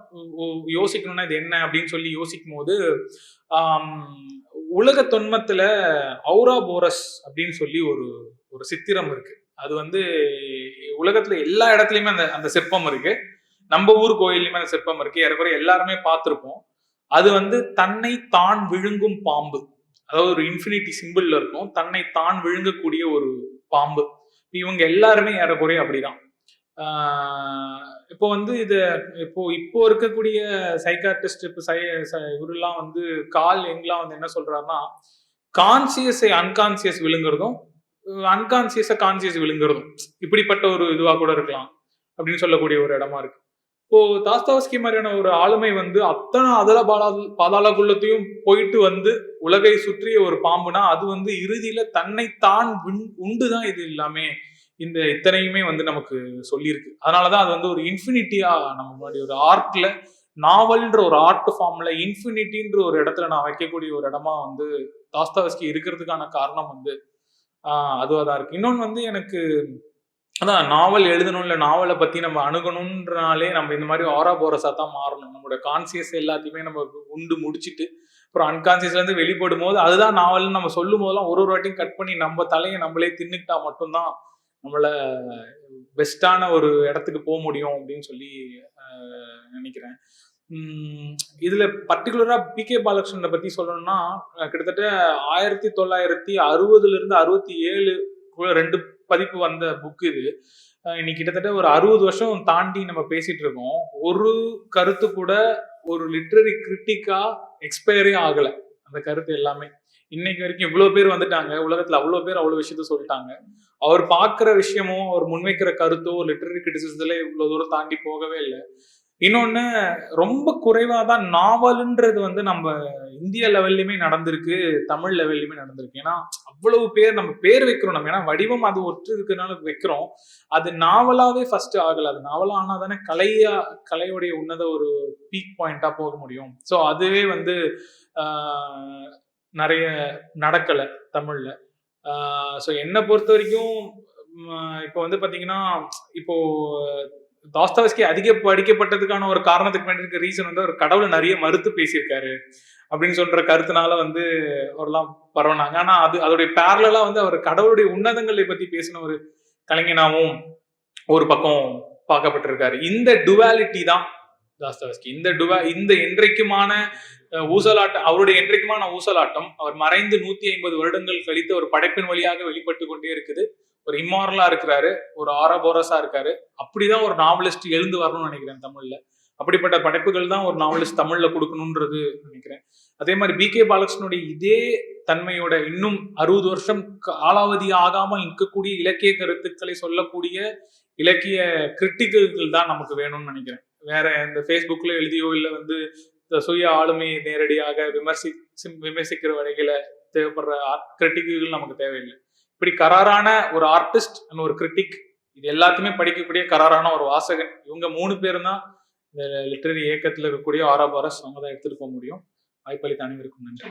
Speaker 1: யோசிக்கணும்னா இது என்ன அப்படின்னு சொல்லி யோசிக்கும் போது, உலக தொன்மத்துல ஔரா போரஸ் அப்படின்னு சொல்லி ஒரு ஒரு சித்திரம் இருக்கு. அது வந்து உலகத்துல எல்லா இடத்துலயுமே அந்த அந்த சிற்பம் இருக்கு. நம்ம ஊர் கோயிலுமே அந்த சிற்பம் இருக்கு. ஏறக்குறைய எல்லாருமே பார்த்திருப்போம். அது வந்து தன்னை தான் விழுங்கும் பாம்பு, அதாவது ஒரு இன்ஃபினிட்டி சிம்பிள்ல இருக்கும், தன்னை தான் விழுங்கக்கூடிய ஒரு பாம்பு. இவங்க எல்லாருமே ஏறக்குறைய அப்படிதான். இப்போ வந்து இப்போ இருக்கக்கூடிய சைக்காட்ரிஸ்ட், இப்போ இவரெல்லாம் வந்து கால் எங்கெல்லாம் வந்து என்ன சொல்றாருன்னா, கான்சியஸை அன்கான்சியஸ் விழுங்குறதும், அன்கான்சியஸை கான்சியஸ் விழுங்குறதும் இப்படிப்பட்ட ஒரு இதுவா கூட இருக்கலாம் அப்படின்னு சொல்லக்கூடிய ஒரு இடமா இருக்கு. இப்போ தாஸ்தாவஸ்கி மாதிரியான ஒரு ஆளுமை வந்து அத்தனை அதல பாதாளக்குள்ளத்தையும் போயிட்டு வந்து உலகை சுற்றிய ஒரு பாம்புனா, அது வந்து இறுதியில தன்னைத்தான் உண்டுதான் இது எல்லாமே, இந்த இத்தனையுமே வந்து நமக்கு சொல்லியிருக்கு. அதனாலதான் அது வந்து ஒரு இன்ஃபினிட்டியா நம்ம முன்னாடி ஒரு ஆர்ட்ல, நாவல்ன்ற ஒரு ஆர்ட் ஃபார்ம்ல இன்ஃபினிட்டின்ற ஒரு இடத்துல நான் வைக்கக்கூடிய ஒரு இடமா வந்து தாஸ்தாவஸ்கி இருக்கிறதுக்கான காரணம் வந்து அதுவாதான் இருக்கு. இன்னொன்னு வந்து எனக்கு அதான் நாவல் எழுதணும், இல்ல நாவலை பத்தி நம்ம அணுகணும்ன்றனாலே நம்ம இந்த மாதிரி ஆரா போரஸா தான் மாறணும். நம்மளோட கான்சியஸ் எல்லாத்தையுமே நம்ம உண்டு முடிச்சுட்டு அப்புறம் அன்கான்சியஸ்ல இருந்து வெளிப்படும் போது அதுதான் நாவல்னு நம்ம சொல்லும் போதெல்லாம் ஒரு வாட்டியும் கட் பண்ணி நம்ம தலையை நம்மளே தின்னுக்கிட்டா மட்டும்தான் நம்மள பெஸ்டான ஒரு இடத்துக்கு போக முடியும் அப்படின்னு சொல்லி நினைக்கிறேன். இதுல பர்டிகுலரா பி.கே. பாலகிருஷ்ணனை பத்தி சொல்லணும்னா, கிட்டத்தட்ட 1960 இருந்து 67 2 பதிப்பு வந்த புக் இது. இன்னைக்கு கிட்டத்தட்ட ஒரு 60 வருஷம் தாண்டி நம்ம பேசிட்டு இருக்கோம். ஒரு கருத்து கூட ஒரு லிட்ரரி கிரிட்டிக்கா எக்ஸ்பயரே ஆகல. அந்த கருத்து எல்லாமே இன்னைக்கு வரைக்கும் இவ்வளவு பேர் வந்துட்டாங்க, உலகத்துல அவ்வளவு பேர் அவ்வளவு விஷயத்த சொல்லிட்டாங்க. அவர் பார்க்கிற விஷயமோ அவர் முன்வைக்கிற கருத்தோ லிட்டரரி கிரிட்டிசிசத்துல இவ்வளவு தூரம் தாண்டி போகவே இல்லை. இன்னொன்னு, ரொம்ப குறைவாதான் நாவல்ன்றது வந்து நம்ம இந்திய லெவல்லையுமே நடந்திருக்கு, தமிழ் லெவல்லையுமே நடந்திருக்கு. ஏன்னா அவ்வளவு பேர் நம்ம பேர் வைக்கிறோம், நம்ம ஏன்னா வடிவம் அது ஒற்று இருக்கிறதுனால வைக்கிறோம். அது நாவலாவே ஃபர்ஸ்ட் ஆகல. அது நாவலா ஆனா தானே கலையுடைய உன்னத ஒரு பீக் பாயிண்டா போக முடியும். ஸோ அதுவே வந்து நிறைய நடக்கல தமிழ்ல. ஸோ என்னை பொறுத்த வரைக்கும் இப்போ வந்து பாத்தீங்கன்னா, இப்போ தாஸ்தாவஸ்கி அதிக படிக்கப்பட்டதுக்கான ஒரு காரணத்துக்கு வேண்டி இருக்க ரீசன் வந்து ஒரு கடவுளை நிறைய மறுத்து பேசியிருக்காரு அப்படின்னு சொல்ற கருத்துனால வந்து அவரெல்லாம் பரவனாங்க. ஆனா அதோடைய பேரலா வந்து அவர் கடவுளுடைய உன்னதங்களை பத்தி பேசின ஒரு கலைஞனாவும் ஒரு பக்கம் பார்க்கப்பட்டிருக்காரு. இந்த டுவாலிட்டி தான் தாஸ்தாவஸ்கி. இந்த என்றைக்குமான ஊசலாட்டம், அவருடைய என்றைக்குமான ஊசலாட்டம் அவர் மறைந்து 150 வருடங்கள் கழித்து ஒரு படைப்பின் வழியாக வெளிப்பட்டு கொண்டே இருக்குது. ஒரு இம்மாரலா இருக்கிறாரு, ஒரு ஆரபோரஸா இருக்காரு. அப்படிதான் ஒரு நாவலிஸ்ட் எழுந்து வரணும்னு நினைக்கிறேன் தமிழ்ல. அப்படிப்பட்ட படைப்புகள் தான் ஒரு நாவலிஸ்ட் தமிழ்ல கொடுக்கணும்ன்றது நினைக்கிறேன். அதே மாதிரி பி.கே. பாலகிருஷ்ணனுடைய இதே தன்மையோட இன்னும் 60 வருஷம் காலாவதி ஆகாமல் நிற்கக்கூடிய இலக்கிய கருத்துக்களை சொல்லக்கூடிய இலக்கிய கிரிட்டிக்குகள் தான் நமக்கு வேணும்னு நினைக்கிறேன். வேற இந்த ஃபேஸ்புக்ல எழுதியோ இல்லை வந்து சுய ஆளுமையை நேரடியாக விமர்சிக்கிற வகையில தேவைப்படுற கிரிட்டிக்குகள் நமக்கு தேவையில்லை. இப்படி கராரான ஒரு ஆர்டிஸ்ட், ஒரு கிரிட்டிக், இது எல்லாத்தையுமே படிக்கக்கூடிய கராரான ஒரு வாசகன், இவங்க 3 பேரும் தான் இந்த லிட்டரரி இயக்கத்தில் இருக்கக்கூடிய ஆரா போரஸ். அவங்க தான் எடுத்துட்டு போக முடியும். வாய்ப்பளித்த அனைவருக்கும் நன்றி.